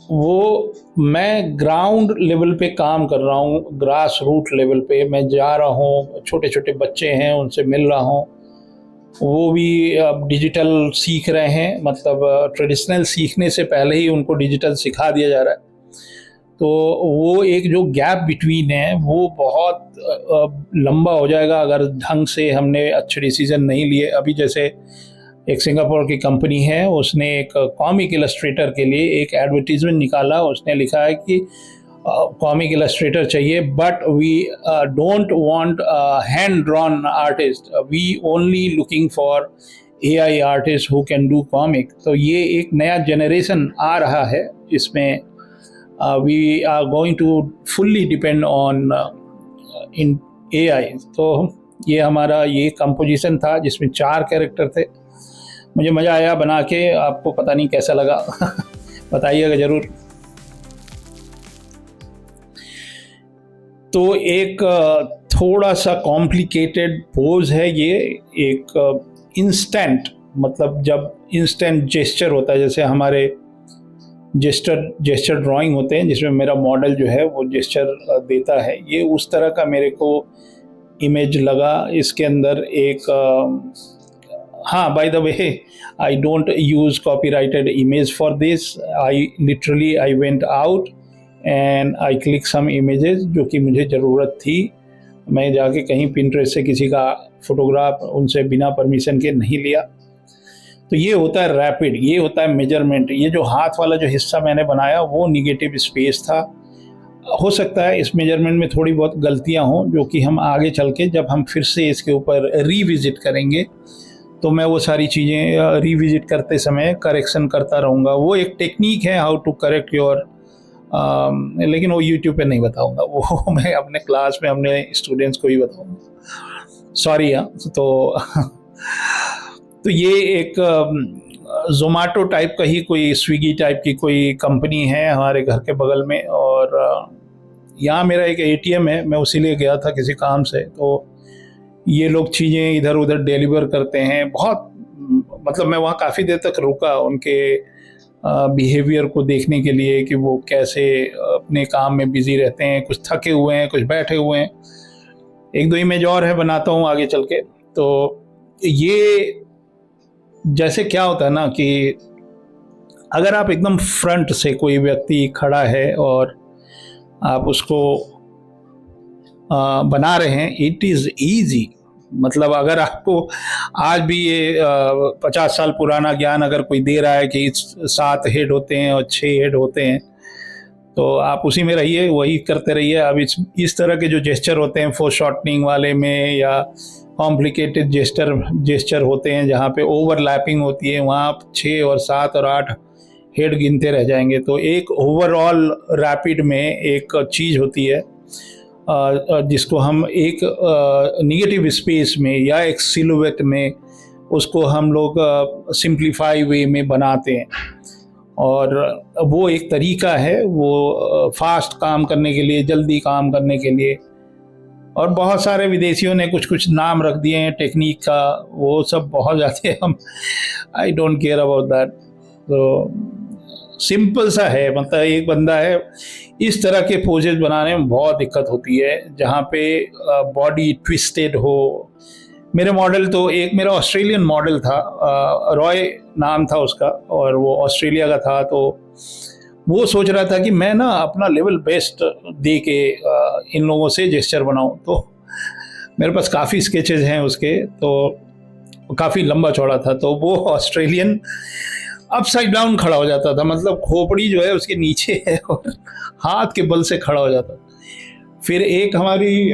A: वो मैं ग्राउंड लेवल पे काम कर रहा हूँ, ग्रास रूट लेवल पे मैं जा रहा हूँ, छोटे छोटे बच्चे हैं उनसे मिल रहा हूँ, वो भी अब डिजिटल सीख रहे हैं, मतलब ट्रेडिशनल सीखने से पहले ही उनको डिजिटल सिखा दिया जा रहा है। तो वो एक जो गैप बिटवीन है वो बहुत लंबा हो जाएगा अगर ढंग से हमने अच्छे डिसीजन नहीं लिए। अभी जैसे एक सिंगापुर की कंपनी है, उसने एक कॉमिक इलस्ट्रेटर के लिए एक एडवर्टीजमेंट निकाला। उसने लिखा है कि कॉमिक इलस्ट्रेटर चाहिए, but we don't want hand drawn artist, we only looking for AI artist who can do comic. तो ये एक नया जनरेशन आ रहा है जिसमें we are going to fully depend on in AI. तो ये हमारा ये कंपोजिशन था जिसमें 4 कैरेक्टर थे। मुझे मज़ा आया बना के, आपको पता नहीं कैसा लगा बताइएगा ज़रूर। तो एक थोड़ा सा कॉम्प्लिकेटेड पोज है ये, एक इंस्टेंट, मतलब जब इंस्टेंट जेस्चर होता है, जैसे हमारे जेस्चर ड्राइंग होते हैं जिसमें मेरा मॉडल जो है वो जेस्चर देता है, ये उस तरह का मेरे को इमेज लगा इसके अंदर। एक हाँ, by the way I don't use copyrighted image for this, I went out and I click some images जो कि मुझे ज़रूरत थी। मैं जाके कहीं पिंटरेस्ट से किसी का फोटोग्राफ उनसे बिना परमिशन के नहीं लिया। तो ये होता है रैपिड, ये होता है मेजरमेंट। ये जो हाथ वाला जो हिस्सा मैंने बनाया वो निगेटिव स्पेस था। हो सकता है इस मेजरमेंट में थोड़ी बहुत गलतियां हों जो कि हम आगे चल के जब हम फिर से इसके ऊपर रीविजिट करेंगे तो मैं वो सारी चीज़ें रीविजिट करते समय करेक्शन करता रहूँगा। वो एक टेक्निक है हाउ टू करेक्ट योर, लेकिन वो यूट्यूब पे नहीं बताऊँगा, वो मैं अपने क्लास में अपने स्टूडेंट्स को ही बताऊँगा, सॉरी। हाँ, तो ये एक जोमेटो टाइप का ही कोई, स्विगी टाइप की कोई कंपनी है हमारे घर के बगल में, और यहाँ मेरा एक एटीएम है, मैं उसी लिए गया था किसी काम से। तो ये लोग चीज़ें इधर उधर डिलीवर करते हैं। बहुत मतलब मैं वहाँ काफ़ी देर तक रुका उनके बिहेवियर को देखने के लिए कि वो कैसे अपने काम में बिजी रहते हैं, कुछ थके हुए हैं, कुछ बैठे हुए हैं। 1-2 इमेज और है, बनाता हूँ आगे चल के। तो ये जैसे क्या होता है ना कि अगर आप एकदम फ्रंट से कोई व्यक्ति खड़ा है और आप उसको बना रहे हैं, इट इज़ ईजी। मतलब अगर आपको आज भी ये 50 साल पुराना ज्ञान अगर कोई दे रहा है कि 7 हेड होते हैं और 6 हेड होते हैं, तो आप उसी में रहिए, वही करते रहिए। अब इस तरह के जो जेस्चर होते हैं फोरशॉर्टनिंग वाले में, या कॉम्प्लिकेटेड जेस्चर होते हैं जहाँ पे ओवरलैपिंग होती है, वहाँ आप 6 और 7 और 8 हेड गिनते रह जाएंगे। तो एक ओवरऑल रैपिड में एक चीज़ होती है जिसको हम एक निगेटिव स्पेस में या एक सिलुएट में उसको हम लोग सिंप्लीफाई वे में बनाते हैं, और वो एक तरीका है वो फास्ट काम करने के लिए, जल्दी काम करने के लिए। और बहुत सारे विदेशियों ने कुछ कुछ नाम रख दिए हैं टेक्निक का, वो सब बहुत ज़्यादा हम I don't care about that. तो सिंपल सा है, मतलब एक बंदा है, इस तरह के पोजेज बनाने में बहुत दिक्कत होती है जहाँ पे बॉडी ट्विस्टेड हो। मेरे मॉडल तो एक मेरा ऑस्ट्रेलियन मॉडल था, रॉय नाम था उसका, और वो ऑस्ट्रेलिया का था। तो वो सोच रहा था कि मैं ना अपना लेवल बेस्ट दे के इन लोगों से जेस्चर बनाऊं। तो मेरे पास काफ़ी स्केचेस हैं उसके, तो काफ़ी लंबा चौड़ा था। तो वो ऑस्ट्रेलियन अपसाइड डाउन खड़ा हो जाता था, मतलब खोपड़ी जो है उसके नीचे है और हाथ के बल से खड़ा हो जाता। फिर एक हमारी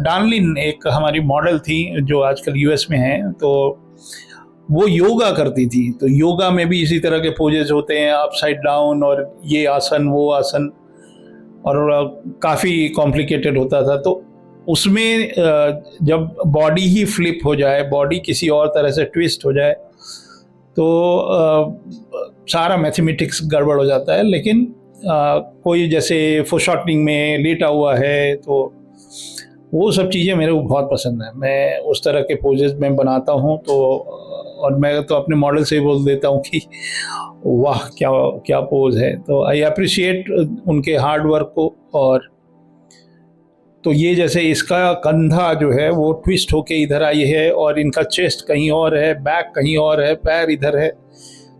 A: डार्लिन, एक हमारी मॉडल थी जो आजकल यूएस में है, तो वो योगा करती थी। तो योगा में भी इसी तरह के पोजेज होते हैं, अपसाइड डाउन और ये आसन वो आसन, और काफ़ी कॉम्प्लिकेटेड होता था। तो उसमें जब बॉडी ही फ्लिप हो जाए, बॉडी किसी और तरह से ट्विस्ट हो जाए, तो सारा मैथमेटिक्स गड़बड़ हो जाता है। लेकिन कोई जैसे फोरशॉर्टनिंग में लेटा हुआ है तो वो सब चीज़ें मेरे को बहुत पसंद है। मैं उस तरह के पोजेस में बनाता हूँ। तो और मैं तो अपने मॉडल से ही बोल देता हूँ कि वाह क्या क्या पोज है। तो आई अप्रिशिएट उनके हार्ड वर्क को। और तो ये जैसे इसका कंधा जो है वो ट्विस्ट होके इधर आई है और इनका चेस्ट कहीं और है, बैक कहीं और है, पैर इधर है।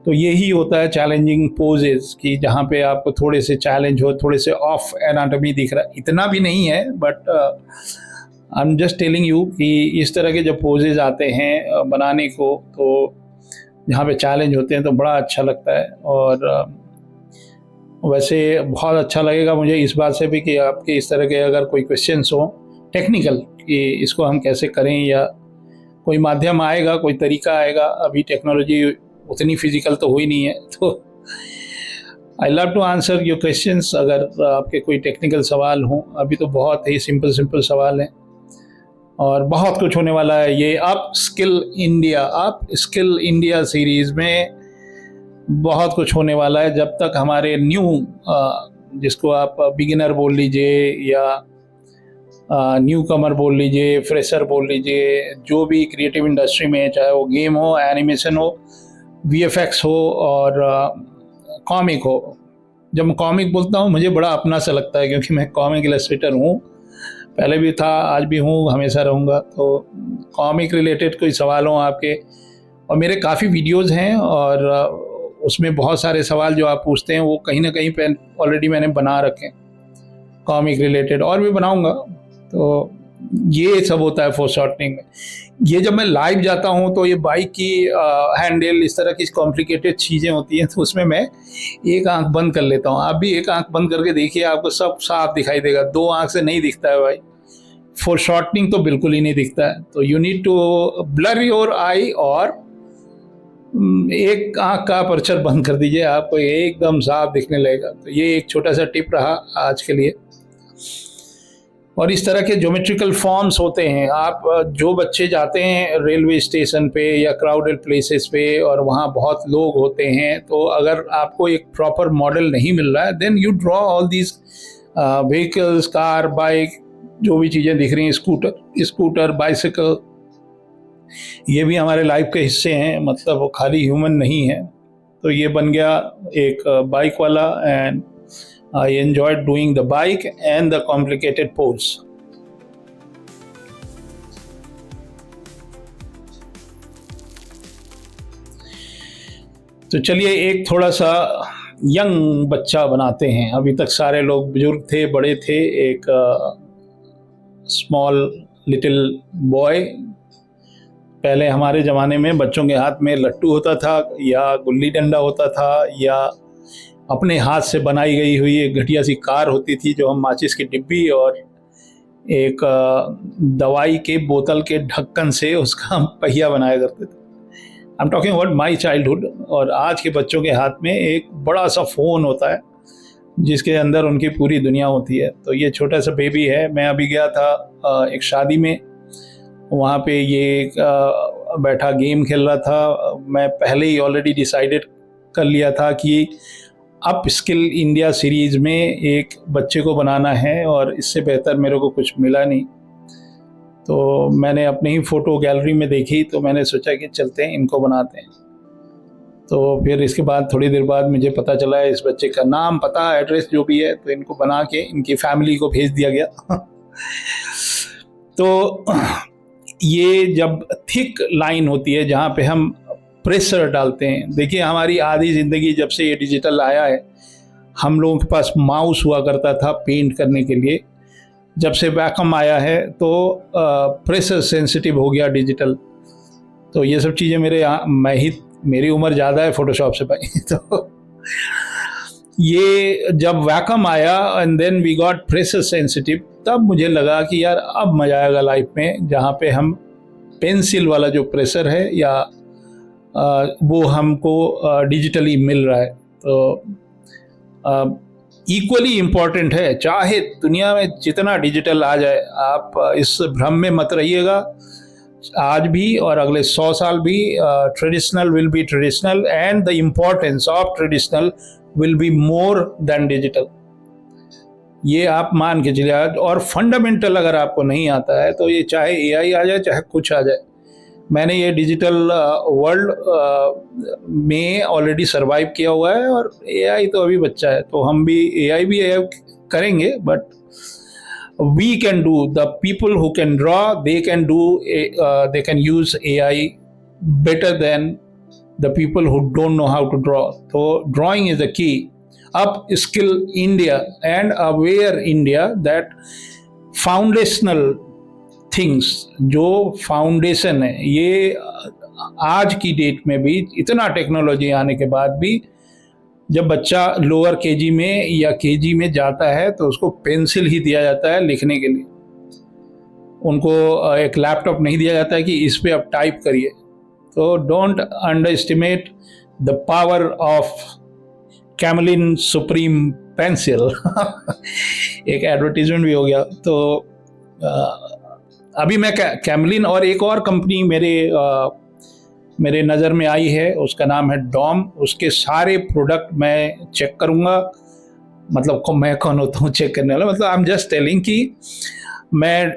A: तो यही होता है चैलेंजिंग पोजेस कि जहाँ पे आपको थोड़े से चैलेंज हो, थोड़े से ऑफ एनाटॉमी दिख रहा है। इतना भी नहीं है, but I am just telling you कि इस तरह के जब पोजेज आते हैं बनाने को, तो जहाँ पे चैलेंज होते हैं तो बड़ा अच्छा लगता है। और वैसे बहुत अच्छा लगेगा मुझे इस बात से भी कि आपके इस तरह के अगर कोई क्वेश्चंस हो टेक्निकल कि इसको हम कैसे करें, या कोई माध्यम आएगा, कोई तरीका आएगा। अभी टेक्नोलॉजी उतनी फिजिकल तो हुई नहीं है, तो I love to answer your questions. अगर आपके कोई टेक्निकल सवाल हों, अभी तो बहुत ही सिंपल सवाल हैं और बहुत कुछ होने वाला है। ये अप स्किल इंडिया सीरीज़ में बहुत कुछ होने वाला है। जब तक हमारे जिसको आप बिगिनर बोल लीजिए या न्यू कमर बोल लीजिए, फ्रेशर बोल लीजिए, जो भी क्रिएटिव इंडस्ट्री में, चाहे वो गेम हो, एनिमेशन हो, VFX हो और कॉमिक हो। जब मैं कॉमिक बोलता हूँ मुझे बड़ा अपना सा लगता है, क्योंकि मैं कॉमिक इलस्ट्रेटर हूँ, पहले भी था, आज भी हूँ, हमेशा रहूँगा। तो कॉमिक रिलेटेड कोई सवाल हो आपके, और मेरे काफ़ी वीडियोज़ हैं और उसमें बहुत सारे सवाल जो आप पूछते हैं वो कहीं ना कहीं पे ऑलरेडी मैंने बना रखे हैं कॉमिक रिलेटेड, और भी बनाऊँगा। तो ये सब होता है फोरशॉर्टनिंग में। ये जब मैं लाइव जाता हूँ तो ये बाइक की हैंडल, इस तरह की कॉम्प्लिकेटेड चीज़ें होती हैं, तो उसमें मैं एक आंख बंद कर लेता हूँ। आप भी एक आंख बंद करके देखिए, आपको सब साफ दिखाई देगा। दो आंख से नहीं दिखता है भाई, फोरशॉर्टनिंग तो बिल्कुल ही नहीं दिखता है। तो you need to blur your eye, और एक आंख का अपर्चर बंद कर दीजिए, आपको एकदम साफ दिखने लगेगा। तो ये एक छोटा सा टिप रहा आज के लिए। और इस तरह के ज्योमेट्रिकल फॉर्म्स होते हैं। आप जो बच्चे जाते हैं रेलवे स्टेशन पे या क्राउडेड प्लेसेस पे और वहाँ बहुत लोग होते हैं, तो अगर आपको एक प्रॉपर मॉडल नहीं मिल रहा है, then you draw all these vehicles, car, bike, जो भी चीज़ें दिख रही हैं, स्कूटर, बाइसिकल, ये भी हमारे लाइफ के हिस्से हैं, मतलब वो खाली ह्यूमन नहीं है। तो ये बन गया एक बाइक वाला, and I enjoyed doing the bike and the complicated pose. तो चलिए एक थोड़ा सा यंग बच्चा बनाते हैं। अभी तक सारे लोग बुजुर्ग थे, बड़े थे। एक स्मॉल लिटिल बॉय। पहले हमारे ज़माने में बच्चों के हाथ में लट्टू होता था, या गुल्ली डंडा होता था, या अपने हाथ से बनाई गई हुई एक घटिया सी कार होती थी, जो हम माचिस की डिब्बी और एक दवाई के बोतल के ढक्कन से उसका हम पहिया बनाया करते थे। I am talking about my childhood. और आज के बच्चों के हाथ में एक बड़ा सा फ़ोन होता है जिसके अंदर उनकी पूरी दुनिया होती है। तो ये छोटा सा बेबी है। मैं अभी गया था एक शादी में, वहाँ पे ये बैठा गेम खेल रहा था। मैं पहले ही ऑलरेडी डिसाइडेड कर लिया था कि अप स्किल इंडिया सीरीज़ में एक बच्चे को बनाना है, और इससे बेहतर मेरे को कुछ मिला नहीं। तो मैंने अपनी ही फ़ोटो गैलरी में देखी, तो मैंने सोचा कि चलते हैं, इनको बनाते हैं। तो फिर इसके बाद थोड़ी देर बाद मुझे पता चला है इस बच्चे का नाम, पता, एड्रेस जो भी है, तो इनको बना के इनकी फैमिली को भेज दिया गया। तो ये जब थिक लाइन होती है जहाँ पे हम प्रेशर डालते हैं, देखिए हमारी आधी ज़िंदगी जब से ये डिजिटल आया है, हम लोगों के पास माउस हुआ करता था पेंट करने के लिए। जब से वैक्यूम आया है तो प्रेशर सेंसिटिव हो गया डिजिटल। तो ये सब चीज़ें मेरी उम्र ज़्यादा है फोटोशॉप से भाई। तो ये जब वैक्यूम आया and then we got pressure sensitive, तब मुझे लगा कि यार अब मज़ा आएगा लाइफ में, जहाँ पे हम पेंसिल वाला जो प्रेशर है या वो हमको डिजिटली मिल रहा है। तो इक्वली इम्पॉर्टेंट है, चाहे दुनिया में जितना डिजिटल आ जाए, आप इस भ्रम में मत रहिएगा। आज भी और अगले 100 साल भी traditional will be traditional and the importance of traditional will be more than digital. ये आप मान के चलिए। और फंडामेंटल अगर आपको नहीं आता है तो ये चाहे एआई आ जाए चाहे कुछ आ जाए, मैंने ये डिजिटल वर्ल्ड में ऑलरेडी सरवाइव किया हुआ है और एआई तो अभी बच्चा है, तो हम भी एआई करेंगे, but we can do, the people who can draw, they can use AI better than the people who don't know how to draw. So drawing is the key. Upskill India and aware India that foundational things, जो foundation है, ये आज की date में भी इतना technology आने के बाद भी जब बच्चा लोअर केजी में या केजी में जाता है तो उसको पेंसिल ही दिया जाता है लिखने के लिए। उनको एक लैपटॉप नहीं दिया जाता है कि इस पे आप टाइप करिए। तो don't under estimate the power of Camlin supreme pencil. एक एडवर्टीजमेंट भी हो गया। तो अभी मैं कैमलिन और एक और कंपनी मेरे नज़र में आई है, उसका नाम है डॉम। उसके सारे प्रोडक्ट मैं चेक करूँगा। मतलब मैं कौन होता हूँ चेक करने वाला, मतलब आई एम जस्ट टेलिंग कि मैं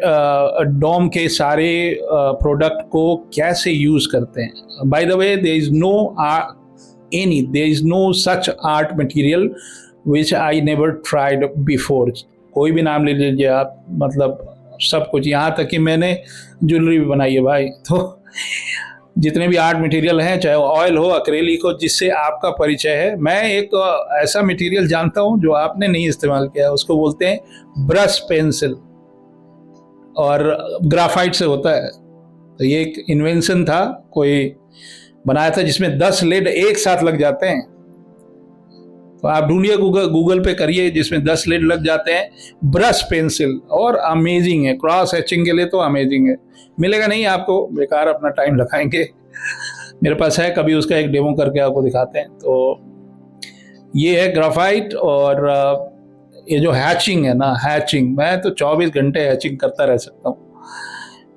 A: डॉम के सारे प्रोडक्ट को कैसे यूज़ करते हैं। By the way, there is no such art material which I never tried before. कोई भी नाम ले लीजिए आप, मतलब सब कुछ, यहाँ तक कि मैंने ज्वेलरी भी बनाई है भाई। तो जितने भी आर्ट मटेरियल हैं, चाहे ऑयल हो, एक्रेलिक हो, जिससे आपका परिचय है। मैं एक ऐसा मटेरियल जानता हूं जो आपने नहीं इस्तेमाल किया, उसको बोलते हैं ब्रश पेंसिल, और ग्राफाइट से होता है। तो ये एक इन्वेंशन था, कोई बनाया था जिसमें 10 लेड एक साथ लग जाते हैं। तो आप ढूंढिए, गूगल पे करिए, जिसमें 10 लेड लग जाते हैं, ब्रश पेंसिल, और अमेजिंग है। क्रॉस हैचिंग के लिए तो अमेजिंग है। मिलेगा नहीं आपको, बेकार अपना टाइम लगाएंगे। मेरे पास है, कभी उसका एक डेमो करके आपको दिखाते हैं। तो ये है ग्राफाइट। और ये जो हैचिंग है ना, हैचिंग, मैं तो 24 घंटे हैचिंग करता रह सकता हूँ।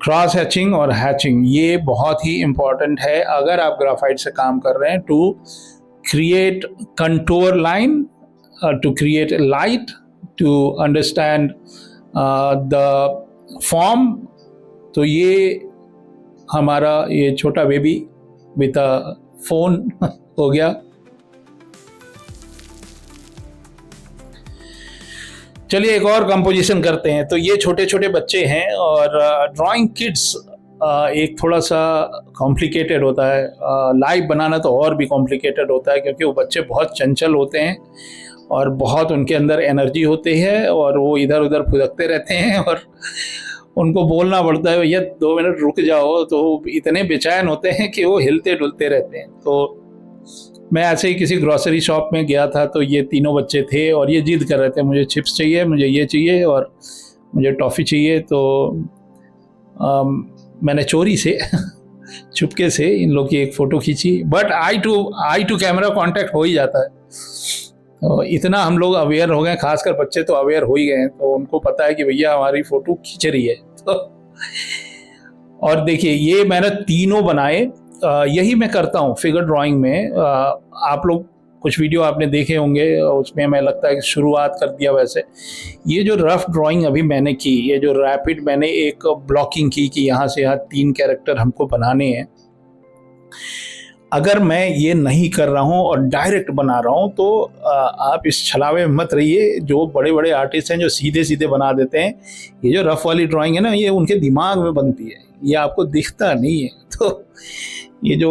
A: क्रॉस हैचिंग और हैचिंग ये बहुत ही इम्पॉर्टेंट है अगर आप ग्राफाइट से काम कर रहे हैं, to create contour line, to create light, to understand the form। तो ये हमारा ये छोटा बेबी विद अ फोन हो गया। चलिए एक और कंपोजिशन करते हैं। तो ये छोटे छोटे बच्चे हैं, और ड्राइंग किड्स एक थोड़ा सा कॉम्प्लिकेटेड होता है। लाइव बनाना तो और भी कॉम्प्लिकेटेड होता है, क्योंकि वो बच्चे बहुत चंचल होते हैं और बहुत उनके अंदर एनर्जी होती है, और वो इधर उधर फुदकते रहते हैं, और उनको बोलना पड़ता है भैया 2 मिनट रुक जाओ। तो इतने बेचैन होते हैं कि वो हिलते डुलते रहते हैं। तो मैं ऐसे ही किसी ग्रॉसरी शॉप में गया था, तो ये तीनों बच्चे थे और ये जिद कर रहे थे, मुझे चिप्स चाहिए, मुझे ये चाहिए और मुझे टॉफ़ी चाहिए। तो मैंने चोरी से चुपके से इन लोग की एक फ़ोटो खींची, but I to camera contact हो ही जाता है। तो इतना हम लोग अवेयर हो गए, खासकर बच्चे तो अवेयर हो ही गए हैं, तो उनको पता है कि भैया हमारी फ़ोटो खींच रही है। तो और देखिए ये मैंने तीनों बनाए। यही मैं करता हूँ फिगर ड्राइंग में। आप लोग कुछ वीडियो आपने देखे होंगे, उसमें मैं लगता है कि शुरुआत कर दिया। वैसे ये जो रफ ड्राइंग अभी मैंने की, ये जो रैपिड मैंने एक ब्लॉकिंग की कि यहाँ से यहाँ 3 कैरेक्टर हमको बनाने हैं, अगर मैं ये नहीं कर रहा हूँ और डायरेक्ट बना रहा हूँ तो आप इस छलावे में मत रहिए। जो बड़े बड़े आर्टिस्ट हैं जो सीधे सीधे बना देते हैं, ये जो रफ वाली ड्राइंग है ना, ये उनके दिमाग में बनती है, ये आपको दिखता नहीं है। तो ये जो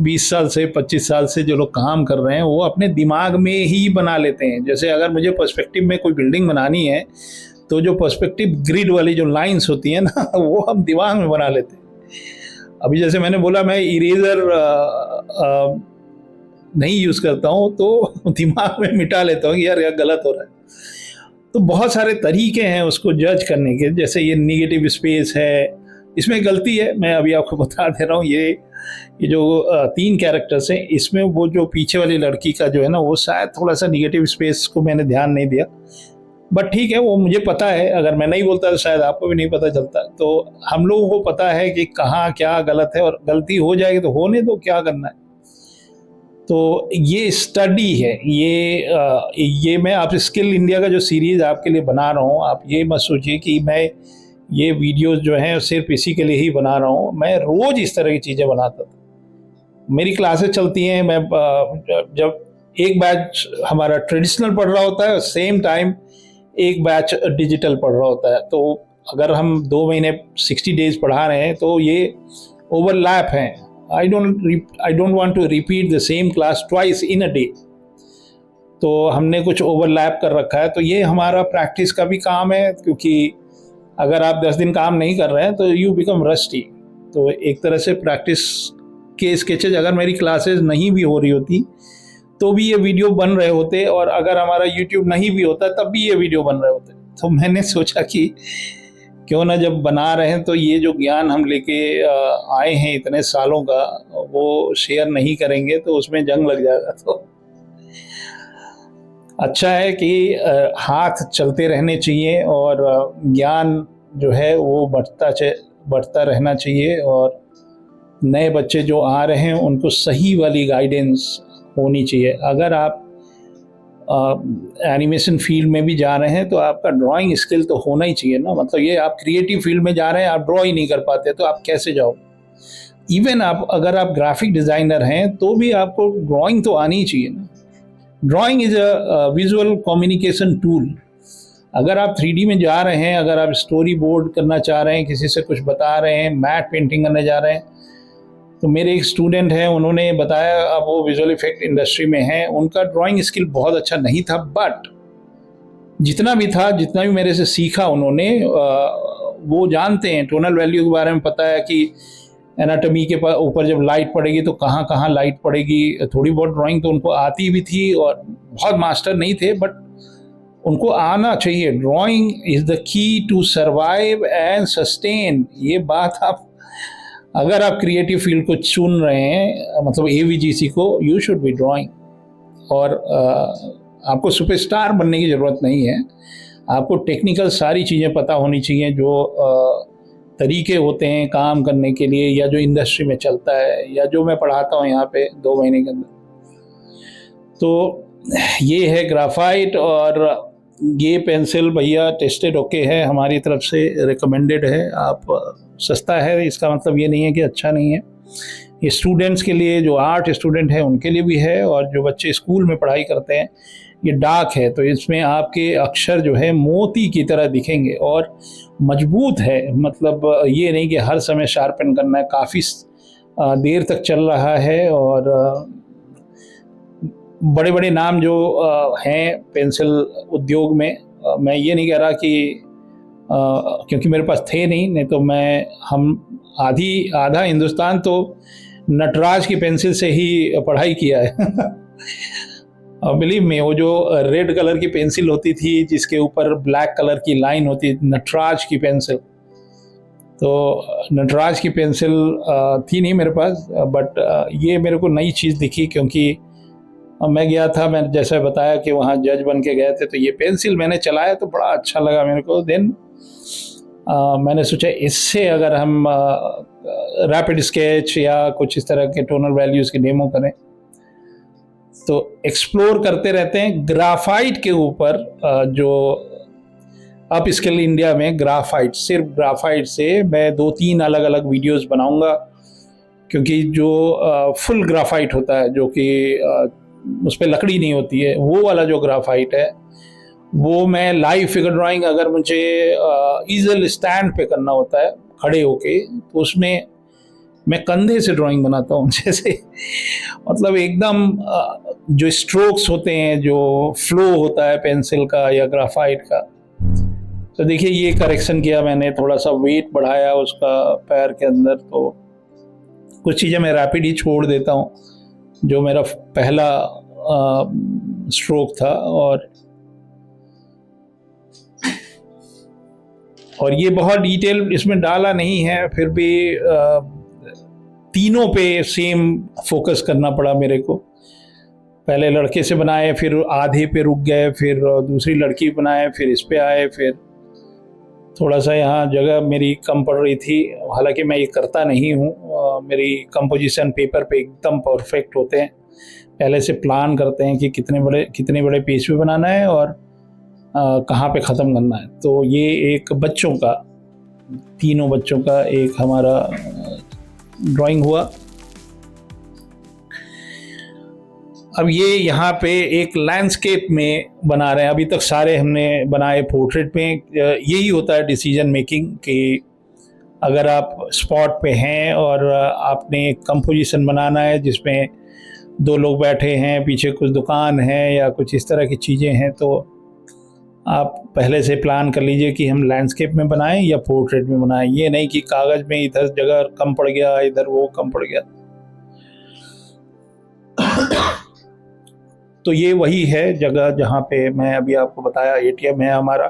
A: 20 साल से 25 साल से जो लोग काम कर रहे हैं, वो अपने दिमाग में ही बना लेते हैं। जैसे अगर मुझे पर्सपेक्टिव में कोई बिल्डिंग बनानी है, तो जो पर्सपेक्टिव ग्रिड वाली जो लाइंस होती हैं ना, वो हम दिमाग में बना लेते हैं। अभी जैसे मैंने बोला, मैं इरेजर नहीं यूज़ करता हूँ, तो दिमाग में मिटा लेता हूँ कि यार यह गलत हो रहा है। तो बहुत सारे तरीके हैं उसको जज करने के। जैसे ये निगेटिव स्पेस है, इसमें गलती है, मैं अभी आपको बता दे रहा हूँ। ये जो 3 कैरेक्टर्स हैं, इसमें वो जो पीछे वाली लड़की का जो है ना, वो शायद थोड़ा सा निगेटिव स्पेस को मैंने ध्यान नहीं दिया। बट ठीक है, वो मुझे पता है, अगर मैं नहीं बोलता तो शायद आपको भी नहीं पता चलता। तो हम लोगों को पता है कि कहाँ क्या गलत है, और गलती हो जाएगी तो होने दो, क्या करना है। तो ये स्टडी है, ये मैं आप स्किल इंडिया का जो सीरीज़ आपके लिए बना रहा हूँ, आप ये मत सोचिए कि मैं ये वीडियोस जो हैं सिर्फ इसी के लिए ही बना रहा हूँ। मैं रोज़ इस तरह की चीज़ें बनाता था। मेरी क्लासेस चलती हैं, मैं जब एक बैच हमारा ट्रेडिशनल पढ़ रहा होता है, सेम टाइम एक बैच डिजिटल पढ़ रहा होता है। तो अगर हम 2 महीने 60 डेज पढ़ा रहे हैं तो ये ओवरलैप हैं। I don't want to repeat the same class twice in a day. तो हमने कुछ ओवरलैप कर रखा है। तो ये हमारा प्रैक्टिस का भी काम है, क्योंकि अगर आप 10 दिन काम नहीं कर रहे हैं तो यू बिकम रस्टी। तो एक तरह से प्रैक्टिस के स्केचेज, अगर मेरी क्लासेस नहीं भी हो रही होती तो भी ये वीडियो बन रहे होते, और अगर हमारा यूट्यूब नहीं भी होता तब भी ये वीडियो बन रहे होते। तो मैंने सोचा कि क्यों ना, जब बना रहे हैं तो ये जो ज्ञान हम लेके आए हैं इतने सालों का, वो शेयर नहीं करेंगे तो उसमें जंग लग जाएगा। तो अच्छा है कि हाथ चलते रहने चाहिए, और ज्ञान जो है वो बढ़ता रहना चाहिए। और नए बच्चे जो आ रहे हैं उनको सही वाली गाइडेंस होनी चाहिए। अगर आप एनिमेशन फील्ड में भी जा रहे हैं तो आपका ड्राइंग स्किल तो होना ही चाहिए ना। मतलब ये आप क्रिएटिव फील्ड में जा रहे हैं, आप ड्रॉ ही नहीं कर पाते तो आप कैसे जाओ। इवन अगर आप ग्राफिक डिज़ाइनर हैं तो भी आपको ड्राइंग तो आनी ही चाहिए ना। Drawing is a visual communication tool. अगर आप 3D में जा रहे हैं, अगर आप स्टोरी बोर्ड करना चाह रहे हैं, किसी से कुछ बता रहे हैं, मैट पेंटिंग करने जा रहे हैं, तो मेरे एक स्टूडेंट हैं, उन्होंने बताया, अब वो विजुअल इफेक्ट इंडस्ट्री में हैं, उनका ड्राइंग स्किल बहुत अच्छा नहीं था, बट जितना भी था, जितना भी मेरे से सीखा उन्होंने, वो जानते हैं, टोनल वैल्यू के बारे में पता है कि एनाटॉमी के ऊपर जब लाइट पड़ेगी तो कहाँ कहाँ लाइट पड़ेगी। थोड़ी बहुत ड्राइंग तो उनको आती भी थी, और बहुत मास्टर नहीं थे, बट उनको आना चाहिए। Drawing is the key to survive and sustain. ये बात आप, अगर आप क्रिएटिव फील्ड को चुन रहे हैं, मतलब AVGC को, यू शुड बी ड्राइंग। और आपको सुपरस्टार बनने की ज़रूरत नहीं है, आपको टेक्निकल सारी चीज़ें पता होनी चाहिए, जो तरीके होते हैं काम करने के लिए, या जो इंडस्ट्री में चलता है, या जो मैं पढ़ाता हूँ यहाँ पे 2 महीने के अंदर। तो ये है ग्राफाइट, और ये पेंसिल भैया टेस्टेड ओके है, हमारी तरफ से रिकमेंडेड है। आप सस्ता है इसका मतलब ये नहीं है कि अच्छा नहीं है। ये स्टूडेंट्स के लिए, जो आर्ट स्टूडेंट हैं उनके लिए भी है, और जो बच्चे स्कूल में पढ़ाई करते हैं, ये डार्क है तो इसमें आपके अक्षर जो है मोती की तरह दिखेंगे, और मजबूत है। मतलब ये नहीं कि हर समय शार्पन करना है, काफ़ी देर तक चल रहा है। और बड़े बड़े नाम जो हैं पेंसिल उद्योग में, मैं ये नहीं कह रहा कि क्योंकि मेरे पास थे नहीं तो हम आधा हिंदुस्तान तो नटराज की पेंसिल से ही पढ़ाई किया है। बिलीव मी, वो जो रेड कलर की पेंसिल होती थी जिसके ऊपर ब्लैक कलर की लाइन होती, नटराज की पेंसिल। तो नटराज की पेंसिल थी नहीं मेरे पास, बट ये मेरे को नई चीज़ दिखी, क्योंकि मैं गया था, मैंने जैसा बताया कि वहाँ जज बन के गए थे, तो ये पेंसिल मैंने चलाया तो बड़ा अच्छा लगा मेरे को। देन मैंने सोचा इससे अगर हम रैपिड स्केच या कुछ इस तरह के टोनल वैल्यूज़ के डेमो करें, तो एक्सप्लोर करते रहते हैं। ग्राफाइट के ऊपर जो अप स्किल इंडिया में ग्राफाइट, सिर्फ ग्राफाइट से मैं 2-3 अलग अलग वीडियोस बनाऊंगा, क्योंकि जो फुल ग्राफाइट होता है, जो कि उस पर लकड़ी नहीं होती है, वो वाला जो ग्राफाइट है, वो मैं लाइव फिगर ड्राइंग अगर मुझे ईजल स्टैंड पे करना होता है खड़े होके, तो उसमें मैं कंधे से ड्राइंग बनाता हूँ। जैसे मतलब एकदम जो स्ट्रोक्स होते हैं, जो फ्लो होता है पेंसिल का या ग्राफाइट का। तो देखिए ये करेक्शन किया मैंने, थोड़ा सा वेट बढ़ाया उसका पैर के अंदर। तो कुछ चीज़ें मैं रैपिड ही छोड़ देता हूँ, जो मेरा पहला स्ट्रोक था। और ये बहुत डिटेल इसमें डाला नहीं है, फिर भी तीनों पे सेम फोकस करना पड़ा मेरे को। पहले लड़के से बनाए, फिर आधे पे रुक गए, फिर दूसरी लड़की बनाए, फिर इस पे आए, फिर थोड़ा सा यहाँ जगह मेरी कम पड़ रही थी। हालांकि मैं ये करता नहीं हूँ, मेरी कंपोजिशन पेपर पे एकदम परफेक्ट होते हैं। पहले से प्लान करते हैं कि कितने बड़े पेज पे बनाना है और कहाँ पे ख़त्म करना है। तो ये एक बच्चों का, तीनों बच्चों का एक हमारा ड्राइंग हुआ। अब ये यहाँ पे एक लैंडस्केप में बना रहे हैं। अभी तक सारे हमने बनाए पोर्ट्रेट में। यही होता है डिसीजन मेकिंग कि अगर आप स्पॉट पे हैं और आपने कंपोजिशन बनाना है जिसमें 2 लोग बैठे हैं, पीछे कुछ दुकान है या कुछ इस तरह की चीज़ें हैं, तो आप पहले से प्लान कर लीजिए कि हम लैंडस्केप में बनाएं या पोर्ट्रेट में बनाएं। ये नहीं कि कागज़ में इधर जगह कम पड़ गया, इधर वो कम पड़ गया। तो ये वही है जगह जहाँ पे मैं अभी आपको बताया एटीएम है हमारा।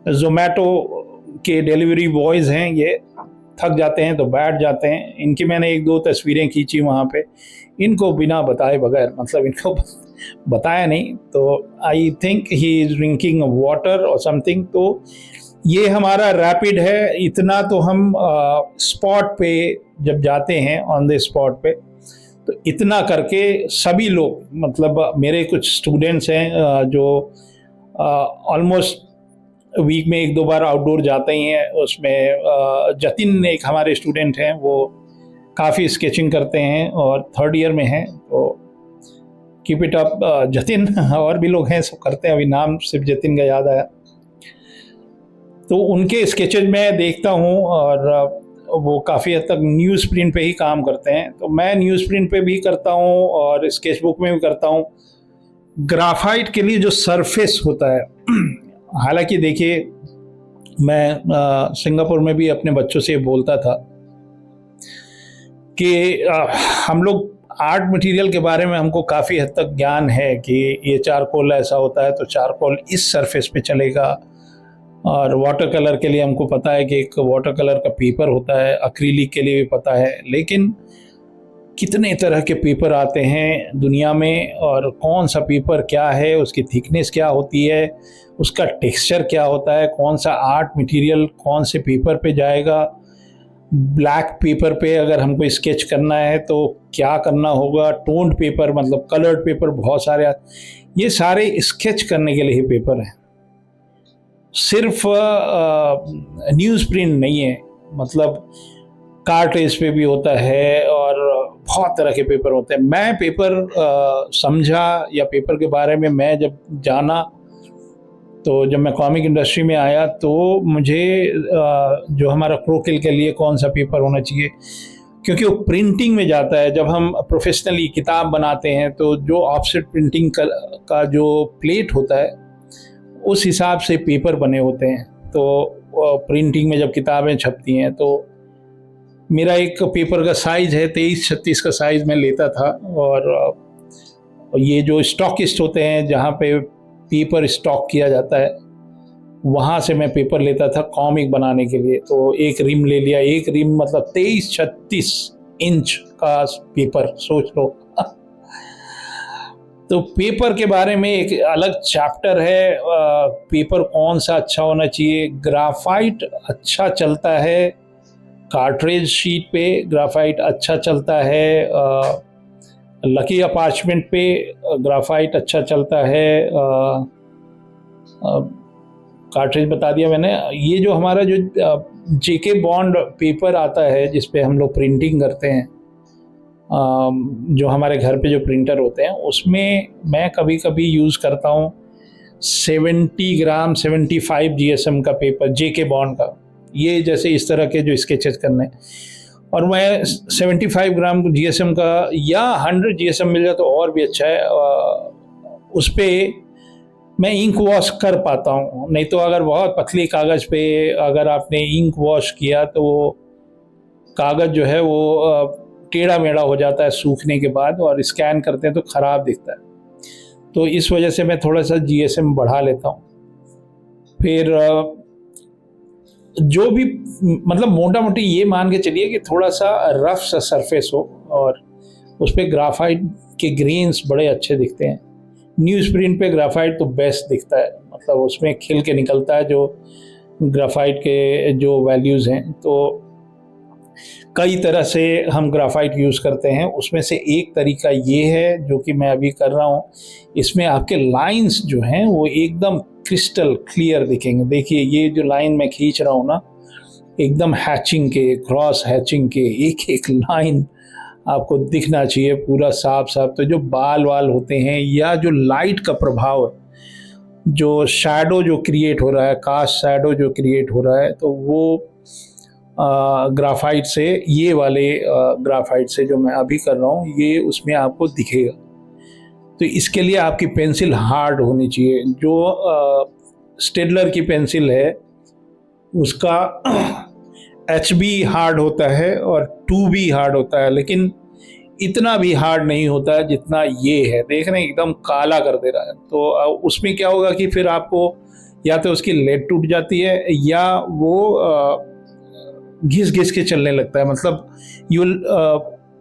A: जोमेटो के डिलीवरी बॉयज़ हैं, ये थक जाते हैं तो बैठ जाते हैं। इनकी मैंने 1-2 तस्वीरें खींची वहाँ पे, इनको बिना बताए बगैर, मतलब इनको बताया नहीं, तो I think he is drinking water और समथिंग। तो ये हमारा रैपिड है। इतना तो हम स्पॉट पे जब जाते हैं, ऑन द स्पॉट पे, तो इतना करके सभी लोग, मतलब मेरे कुछ स्टूडेंट्स हैं जो ऑलमोस्ट वीक में 1-2 बार आउटडोर जाते ही हैं। उसमें जतिन एक हमारे स्टूडेंट हैं, वो काफ़ी स्केचिंग करते हैं और 3rd ईयर में हैं। तो कीप इट अप जतिन। और भी लोग हैं, सब करते हैं, अभी नाम सिर्फ जतिन का याद आया। तो उनके स्केचेज मैं देखता हूँ और वो काफ़ी हद तक न्यूज़ प्रिंट पे ही काम करते हैं। तो मैं न्यूज़ प्रिंट पे भी करता हूँ और स्केचबुक में भी करता हूँ। ग्राफाइट के लिए जो सरफेस होता है, हालांकि देखिए मैं सिंगापुर में भी अपने बच्चों से बोलता था कि हम लोग आर्ट मटेरियल के बारे में हमको काफ़ी हद तक ज्ञान है कि ये चारकोल ऐसा होता है तो चारकोल इस सरफेस पे चलेगा, और वाटर कलर के लिए हमको पता है कि एक वाटर कलर का पेपर होता है, एक्रिलिक के लिए भी पता है। लेकिन कितने तरह के पेपर आते हैं दुनिया में, और कौन सा पेपर क्या है, उसकी थिकनेस क्या होती है, उसका टेक्सचर क्या होता है, कौन सा आर्ट मटेरियल कौन से पेपर पे जाएगा। ब्लैक पेपर पे अगर हमको स्केच करना है तो क्या करना होगा, टोन्ड पेपर मतलब कलर्ड पेपर बहुत सारे, ये सारे स्केच करने के लिए ही पेपर हैं। सिर्फ न्यूज़ प्रिंट नहीं है, मतलब कार्टेज पे भी होता है और बहुत तरह के पेपर होते हैं। मैं पेपर समझा या पेपर के बारे में मैं जब जाना, तो जब मैं कॉमिक इंडस्ट्री में आया तो मुझे जो हमारा क्रोकिल के लिए कौन सा पेपर होना चाहिए, क्योंकि वो प्रिंटिंग में जाता है। जब हम प्रोफेशनली किताब बनाते हैं तो जो ऑफसेट प्रिंटिंग का जो प्लेट होता है उस हिसाब से पेपर बने होते हैं। तो प्रिंटिंग में जब किताबें छपती हैं तो मेरा एक पेपर का साइज़ है 23-36 का साइज़ मैं लेता था। और ये जो स्टॉकिस्ट होते हैं जहाँ पे पेपर स्टॉक किया जाता है, वहाँ से मैं पेपर लेता था कॉमिक बनाने के लिए। तो एक रिम ले लिया, एक रिम मतलब 23-36 इंच का पेपर, सोच लो। तो पेपर के बारे में एक अलग चैप्टर है। पेपर कौन सा अच्छा होना चाहिए। ग्राफाइट अच्छा चलता है, कार्ट्रेज शीट पे ग्राफाइट अच्छा चलता है, लकी अपार्चमेंट पे ग्राफाइट अच्छा चलता है। कार्ट्रेज बता दिया मैंने। ये जो हमारा जो जेके बॉन्ड पेपर आता है जिस पे हम लोग प्रिंटिंग करते हैं, जो हमारे घर पे जो प्रिंटर होते हैं, उसमें मैं कभी कभी यूज़ करता हूँ 70 ग्राम 75 GSM का पेपर, जेके बॉन्ड का। ये जैसे इस तरह के जो स्केचेस करने, और मैं 75 ग्राम GSM का या 100 GSM मिल जाए तो और भी अच्छा है। उस पर मैं इंक वॉश कर पाता हूँ। नहीं तो अगर बहुत पतली कागज़ पे अगर आपने इंक वॉश किया तो वो कागज़ जो है वो टेढ़ा मेढ़ा हो जाता है सूखने के बाद, और स्कैन करते हैं तो ख़राब दिखता है। तो इस वजह से मैं थोड़ा सा GSM बढ़ा लेता हूँ। फिर जो भी मतलब मोटा मोटी ये मान के चलिए कि थोड़ा सा रफ सा सरफेस हो, और उस पर ग्राफाइट के ग्रेन्स बड़े अच्छे दिखते हैं। न्यूज़ प्रिंट पे ग्राफाइट तो बेस्ट दिखता है, मतलब उसमें खिल के निकलता है जो ग्राफाइट के जो वैल्यूज़ हैं। तो कई तरह से हम ग्राफाइट यूज़ करते हैं, उसमें से एक तरीका ये है जो कि मैं अभी कर रहा हूँ। इसमें आपके लाइंस जो हैं वो एकदम क्रिस्टल क्लियर दिखेंगे। देखिए ये जो लाइन मैं खींच रहा हूँ ना, एकदम हैचिंग के, क्रॉस हैचिंग के एक एक लाइन आपको दिखना चाहिए पूरा साफ साफ। तो जो बाल वाल होते हैं या जो लाइट का प्रभाव है, जो शैडो जो क्रिएट हो रहा है, कास्ट शैडो जो क्रिएट हो रहा है, तो वो ग्राफाइट से, ये वाले ग्राफाइट से जो मैं अभी कर रहा हूँ, ये उसमें आपको दिखेगा। तो इसके लिए आपकी पेंसिल हार्ड होनी चाहिए। जो स्टेडलर की पेंसिल है उसका HB हार्ड होता है और 2B हार्ड होता है, लेकिन इतना भी हार्ड नहीं होता है जितना ये है। देख रहे हैं एकदम काला कर दे रहा है। तो उसमें क्या होगा कि फिर आपको या तो उसकी लेड टूट जाती है या वो घिस घिस के चलने लगता है, मतलब यू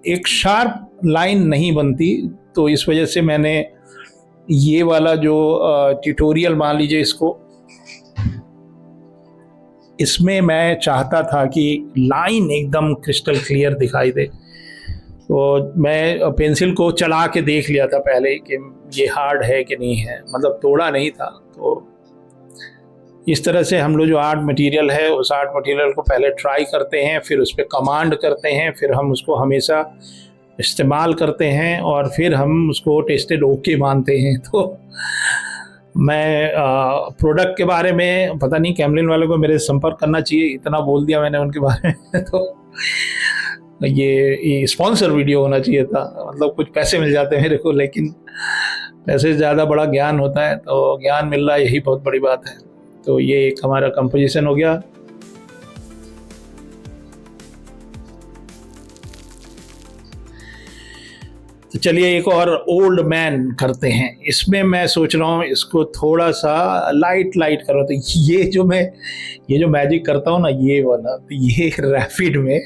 A: एक शार्प लाइन नहीं बनती। तो इस वजह से मैंने ये वाला जो ट्यूटोरियल मान लीजिए इसको, इसमें मैं चाहता था कि लाइन एकदम क्रिस्टल क्लियर दिखाई दे। तो मैं पेंसिल को चला के देख लिया था पहले कि ये हार्ड है कि नहीं है, मतलब तोड़ा नहीं था। तो इस तरह से हम लोग जो आर्ट मटेरियल है उस आर्ट मटेरियल को पहले ट्राई करते हैं, फिर उस पर कमांड करते हैं, फिर हम उसको हमेशा इस्तेमाल करते हैं और फिर हम उसको टेस्टेड ओके मानते हैं। तो मैं प्रोडक्ट के बारे में पता नहीं, कैमलिन वालों को मेरे संपर्क करना चाहिए, इतना बोल दिया मैंने उनके बारे में। तो ये स्पॉन्सर वीडियो होना चाहिए था, मतलब कुछ पैसे मिल जाते हैं मेरे को, लेकिन पैसे से ज़्यादा बड़ा ज्ञान होता है। तो ज्ञान मिल रहा है, यही बहुत बड़ी बात है। तो ये एक हमारा कंपोजिशन हो गया। तो चलिए एक और ओल्ड मैन करते हैं। इसमें मैं सोच रहा हूँ इसको थोड़ा सा लाइट लाइट करो। तो ये जो मैजिक करता हूँ ना, ये वाला, तो ये रैपिड में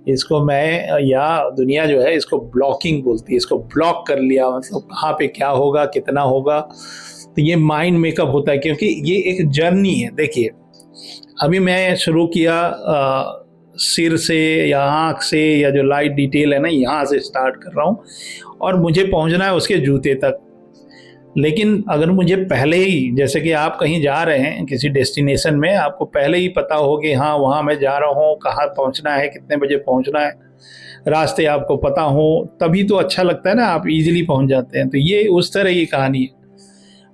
A: इसको मैं, या दुनिया जो है इसको ब्लॉकिंग बोलती है, इसको ब्लॉक कर लिया, मतलब कहाँ पे क्या होगा, कितना होगा। तो ये माइंड मेकअप होता है, क्योंकि ये एक जर्नी है। देखिए अभी मैं शुरू किया सिर से या आँख से, या जो लाइट डिटेल है ना, यहाँ से स्टार्ट कर रहा हूँ और मुझे पहुँचना है उसके जूते तक। लेकिन अगर मुझे पहले ही, जैसे कि आप कहीं जा रहे हैं किसी डेस्टिनेशन में, आपको पहले ही पता हो कि हाँ वहाँ मैं जा रहा हूँ, कहाँ पहुँचना है, कितने बजे पहुँचना है, रास्ते आपको पता हो, तभी तो अच्छा लगता है ना, आप इजीली पहुँच जाते हैं। तो ये उस तरह की कहानी है।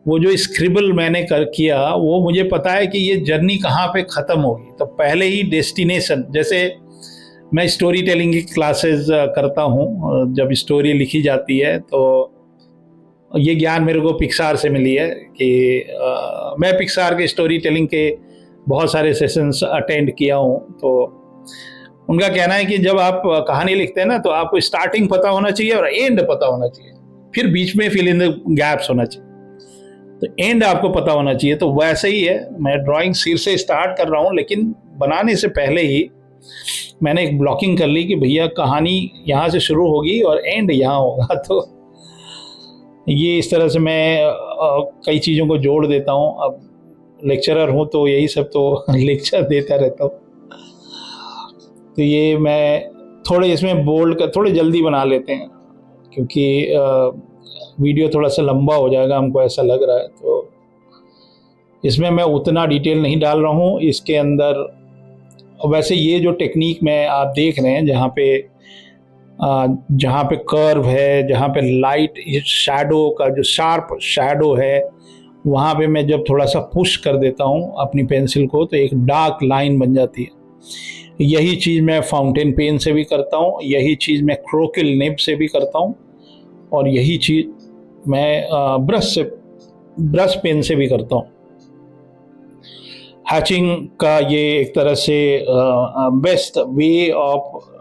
A: वो जो स्क्रिबल मैंने किया, वो मुझे पता है कि ये जर्नी कहाँ पे ख़त्म होगी। तो पहले ही डेस्टिनेशन, जैसे मैं स्टोरी टेलिंग की क्लासेस करता हूँ, जब स्टोरी लिखी जाती है, तो ये ज्ञान मेरे को पिक्सार से मिली है कि मैं पिक्सार के स्टोरी टेलिंग के बहुत सारे सेशंस अटेंड किया हूँ। तो उनका कहना है कि जब आप कहानी लिखते हैं ना, तो आपको स्टार्टिंग पता होना चाहिए और एंड पता होना चाहिए, फिर बीच में फिल इन द गैप्स होना चाहिए, तो एंड आपको पता होना चाहिए। तो वैसे ही है, मैं ड्राइंग सिर से स्टार्ट कर रहा हूँ, लेकिन बनाने से पहले ही मैंने एक ब्लॉकिंग कर ली कि भैया कहानी यहाँ से शुरू होगी और एंड यहाँ होगा। तो ये इस तरह से मैं कई चीज़ों को जोड़ देता हूँ। अब लेक्चरर हूँ तो यही सब तो लेक्चर देता रहता हूँ। तो ये मैं थोड़े इसमें बोल्ड कर, थोड़े जल्दी बना लेते हैं, क्योंकि वीडियो थोड़ा सा लंबा हो जाएगा, हमको ऐसा लग रहा है। तो इसमें मैं उतना डिटेल नहीं डाल रहा हूँ इसके अंदर। वैसे ये जो टेक्निक में आप देख रहे हैं, जहाँ पे कर्व है, जहाँ पे लाइट शैडो का जो शार्प शैडो है, वहाँ पे मैं जब थोड़ा सा पुश कर देता हूँ अपनी पेंसिल को, तो एक डार्क लाइन बन जाती है। यही चीज़ मैं फाउंटेन पेन से भी करता हूँ, यही चीज़ मैं क्रोकिल निब से भी करता हूँ, और यही चीज़ मैं ब्रश पेन से भी करता हूँ। हैचिंग का ये एक तरह से best way of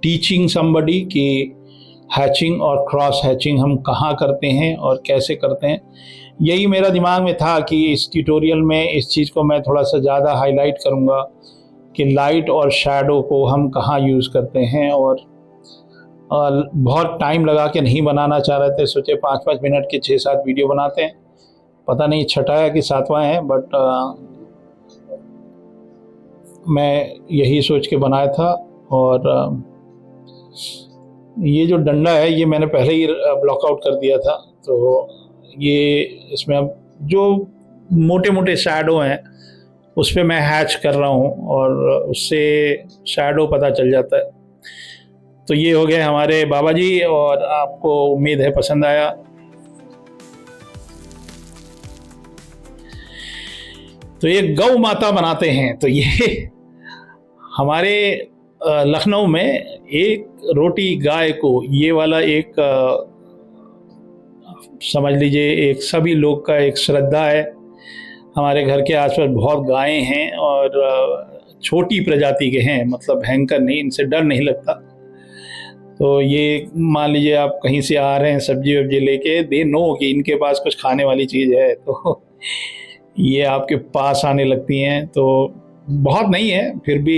A: teaching somebody कि हैचिंग और क्रॉस हैचिंग हम कहाँ करते हैं और कैसे करते हैं। यही मेरा दिमाग में था कि इस ट्यूटोरियल में इस चीज़ को मैं थोड़ा सा ज़्यादा हाईलाइट करूँगा कि लाइट और शैडो को हम कहाँ यूज़ करते हैं, और बहुत टाइम लगा के नहीं बनाना चाह रहे थे, सोचे 5-5 मिनट के 6-7 वीडियो बनाते हैं। पता नहीं छठा है कि सातवां है, बट मैं यही सोच के बनाया था। और ये जो डंडा है ये मैंने पहले ही ब्लॉकआउट कर दिया था, तो ये इसमें अब जो मोटे मोटे शैडो हैं उस पर मैं हैच कर रहा हूँ और उससे शैडो पता चल जाता है। तो ये हो गए हमारे बाबा जी, और आपको उम्मीद है पसंद आया। तो ये गौ माता बनाते हैं। तो ये हमारे लखनऊ में एक रोटी गाय को, ये वाला एक समझ लीजिए एक सभी लोग का एक श्रद्धा है। हमारे घर के आसपास बहुत गायें हैं और छोटी प्रजाति के हैं, मतलब भयंकर नहीं, इनसे डर नहीं लगता। तो ये मान लीजिए आप कहीं से आ रहे हैं सब्जी वब्जी लेके, दे नो कि इनके पास कुछ खाने वाली चीज़ है, तो ये आपके पास आने लगती हैं। तो बहुत नहीं है, फिर भी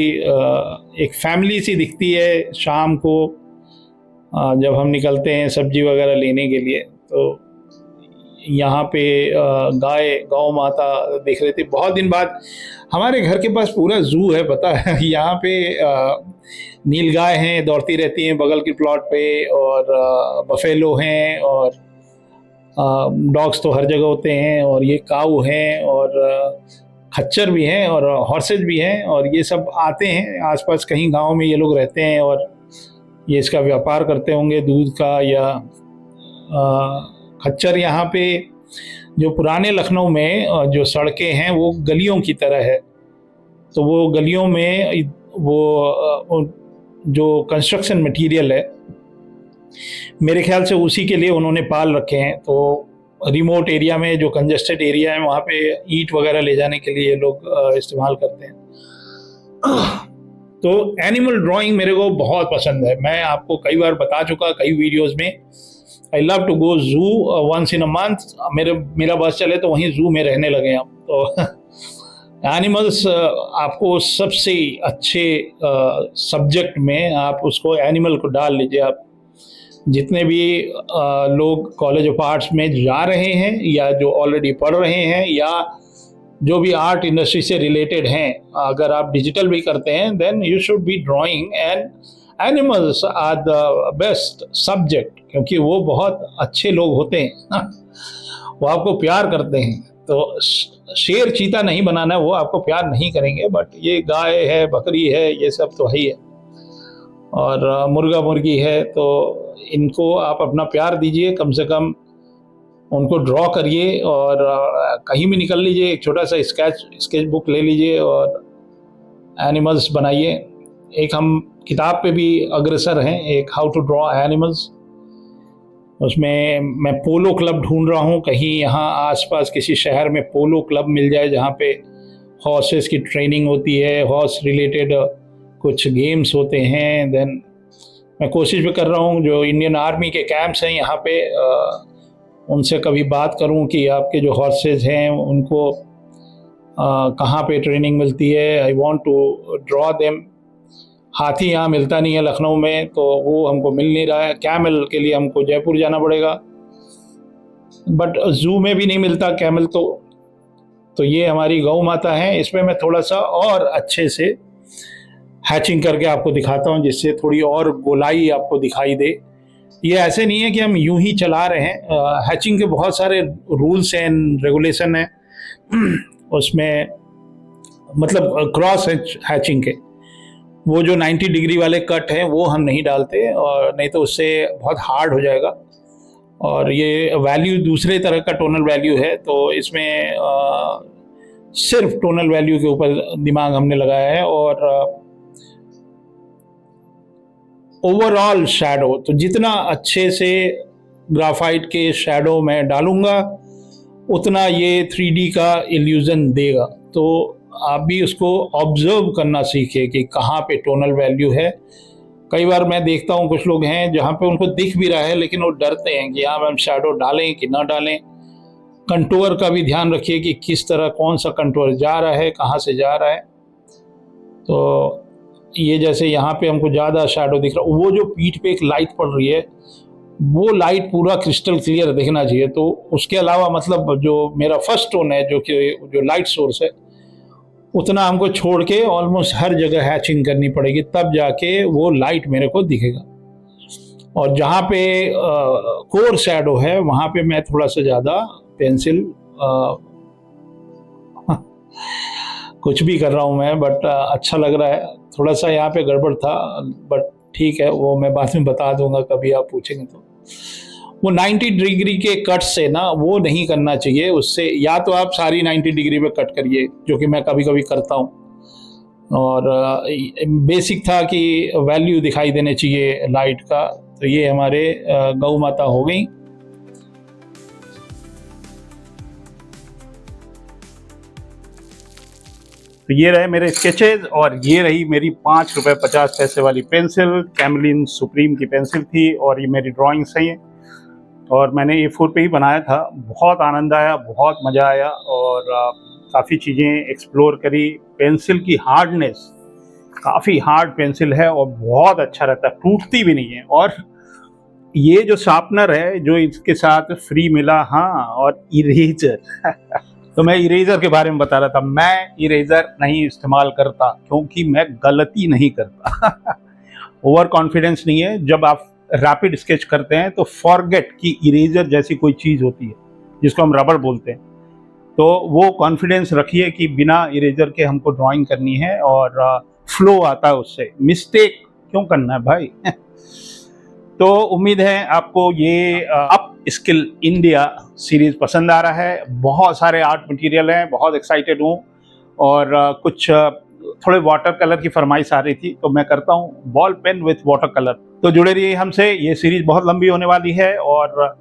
A: एक फैमिली सी दिखती है शाम को जब हम निकलते हैं सब्जी वगैरह लेने के लिए। तो यहाँ पे गौ माता देख रहे थे बहुत दिन बाद। हमारे घर के पास पूरा जू है, पता है। यहाँ पे नील गाय हैं, दौड़ती रहती हैं बगल के प्लॉट पे, और बफेलो हैं, और डॉग्स तो हर जगह होते हैं, और ये काऊ हैं, और खच्चर भी हैं, और हॉर्सेज भी हैं। और ये सब आते हैं आसपास, कहीं गांव में ये लोग रहते हैं और ये इसका व्यापार करते होंगे दूध का या खच्चर। यहाँ पे जो पुराने लखनऊ में जो सड़कें हैं वो गलियों की तरह है, तो वो गलियों में वो जो कंस्ट्रक्शन मटेरियल है मेरे ख्याल से उसी के लिए उन्होंने पाल रखे हैं। तो रिमोट एरिया में जो कंजेस्टेड एरिया है वहाँ पे ईंट वगैरह ले जाने के लिए लोग इस्तेमाल करते हैं। तो एनिमल ड्राइंग मेरे को बहुत पसंद है। मैं आपको कई बार बता चुका कई वीडियोस में, आई लव टू गो जू वंस इन अ मंथ। मेरा बस चले तो वहीं जू में रहने लगे हम। तो एनिमल्स आपको सबसे अच्छे सब्जेक्ट में आप उसको एनिमल को डाल लीजिए। आप जितने भी लोग कॉलेज ऑफ आर्ट्स में जा रहे हैं या जो ऑलरेडी पढ़ रहे हैं या जो भी आर्ट इंडस्ट्री से रिलेटेड हैं, अगर आप डिजिटल भी करते हैं then you should be drawing, and animals are the best subject, क्योंकि वो बहुत अच्छे लोग होते हैं। वो आपको प्यार करते हैं। तो शेर चीता नहीं बनाना, वो आपको प्यार नहीं करेंगे, बट ये गाय है, बकरी है, ये सब तो है ही है, और मुर्गा मुर्गी है, तो इनको आप अपना प्यार दीजिए, कम से कम उनको ड्रॉ करिए, और कहीं भी निकल लीजिए, एक छोटा सा स्केच बुक ले लीजिए और एनिमल्स बनाइए। एक हम किताब पे भी अग्रसर हैं, एक हाउ टू ड्रॉ एनिमल्स, उसमें मैं पोलो क्लब ढूंढ रहा हूँ, कहीं यहाँ आसपास किसी शहर में पोलो क्लब मिल जाए जहाँ पे हॉर्सेस की ट्रेनिंग होती है, हॉर्स रिलेटेड कुछ गेम्स होते हैं। देन मैं कोशिश भी कर रहा हूँ जो इंडियन आर्मी के कैंप्स हैं यहाँ पे, उनसे कभी बात करूँ कि आपके जो हॉर्सेस हैं उनको कहाँ पे ट्रेनिंग मिलती है। I want to draw them. हाथी यहाँ मिलता नहीं है लखनऊ में, तो वो हमको मिल नहीं रहा है। कैमल के लिए हमको जयपुर जाना पड़ेगा, बट जू में भी नहीं मिलता कैमल। तो ये हमारी गौ माता है। इसमें मैं थोड़ा सा और अच्छे से हैचिंग करके आपको दिखाता हूँ, जिससे थोड़ी और गोलाई आपको दिखाई दे। ये ऐसे नहीं है कि हम यूं ही चला रहे हैं। हैचिंग के बहुत सारे रूल्स एंड रेगुलेशन हैं उसमें, मतलब क्रॉस हैचिंग के वो जो 90 डिग्री वाले कट हैं वो हम नहीं डालते, और नहीं तो उससे बहुत हार्ड हो जाएगा। और ये वैल्यू दूसरे तरह का टोनल वैल्यू है, तो इसमें सिर्फ टोनल वैल्यू के ऊपर दिमाग हमने लगाया है। और ओवरऑल शैडो, तो जितना अच्छे से ग्राफाइट के शैडो मैं डालूंगा उतना ये 3D का इल्यूजन देगा। तो आप भी उसको ऑब्जर्व करना सीखें कि कहाँ पे टोनल वैल्यू है। कई बार मैं देखता हूँ कुछ लोग हैं जहाँ पे उनको दिख भी रहा है लेकिन वो डरते हैं कि यहाँ हम शैडो डालें कि ना डालें। कंटूर का भी ध्यान रखिए कि किस तरह कौन सा कंटूर जा रहा है, कहाँ से जा रहा है। तो ये जैसे यहाँ पे हमको ज़्यादा शैडो दिख रहा है, वो जो पीठ पे एक लाइट पड़ रही है वो लाइट पूरा क्रिस्टल क्लियर दिखना चाहिए। तो उसके अलावा मतलब जो मेरा फर्स्ट टोन है जो कि जो लाइट सोर्स है, उतना हमको छोड़ के ऑलमोस्ट हर जगह हैचिंग करनी पड़ेगी, तब जाके वो लाइट मेरे को दिखेगा। और जहाँ पे कोर शैडो है वहाँ पे मैं थोड़ा सा ज़्यादा पेंसिल कुछ भी कर रहा हूँ मैं, बट अच्छा लग रहा है। थोड़ा सा यहाँ पे गड़बड़ था, बट ठीक है, वो मैं बाद में बता दूंगा कभी आप पूछेंगे तो। वो 90 डिग्री के कट से ना वो नहीं करना चाहिए, उससे या तो आप सारी 90 डिग्री पे कट करिए, जो कि मैं कभी कभी करता हूँ। और बेसिक था कि वैल्यू दिखाई देने चाहिए लाइट का। तो ये हमारे गौ माता हो गई। तो ये रहे मेरे स्केचेज, और ये रही मेरी 5 रुपये 50 पैसे वाली पेंसिल। कैमलिन सुप्रीम की पेंसिल थी, और ये मेरी ड्राइंग्स हैं, और मैंने A4 पे ही बनाया था। बहुत आनंद आया, बहुत मज़ा आया, और काफ़ी चीज़ें एक्सप्लोर करी। पेंसिल की हार्डनेस, काफ़ी हार्ड पेंसिल है और बहुत अच्छा रहता है, टूटती भी नहीं है। और ये जो शार्पनर है जो इसके साथ फ्री मिला, हाँ, और इरेजर तो मैं इरेजर के बारे में बता रहा था। मैं इरेजर नहीं इस्तेमाल करता क्योंकि मैं गलती नहीं करता ओवर कॉन्फिडेंस नहीं है। जब आप रैपिड स्केच करते हैं तो फॉरगेट कि इरेजर जैसी कोई चीज़ होती है जिसको हम रबड़ बोलते हैं, तो वो कॉन्फिडेंस रखिए कि बिना इरेजर के हमको ड्राइंग करनी है, और फ्लो आता है उससे। मिस्टेक क्यों करना है भाई तो उम्मीद है आपको ये अप स्किल इंडिया सीरीज पसंद आ रहा है। बहुत सारे आर्ट मटेरियल हैं, बहुत एक्साइटेड हूँ, और कुछ थोड़े वाटर कलर की फरमाइश आ रही थी, तो मैं करता हूँ ball pen with water colour. तो जुड़े रहिए हमसे, ये सीरीज बहुत लंबी होने वाली है, और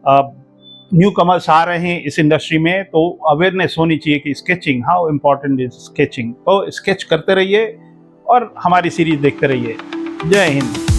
A: न्यू कमर्स आ रहे हैं इस इंडस्ट्री में, तो अवेयरनेस होनी चाहिए कि sketching, how important is sketching. तो स्केच करते रहिए और हमारी सीरीज देखते रहिए। जय हिंद।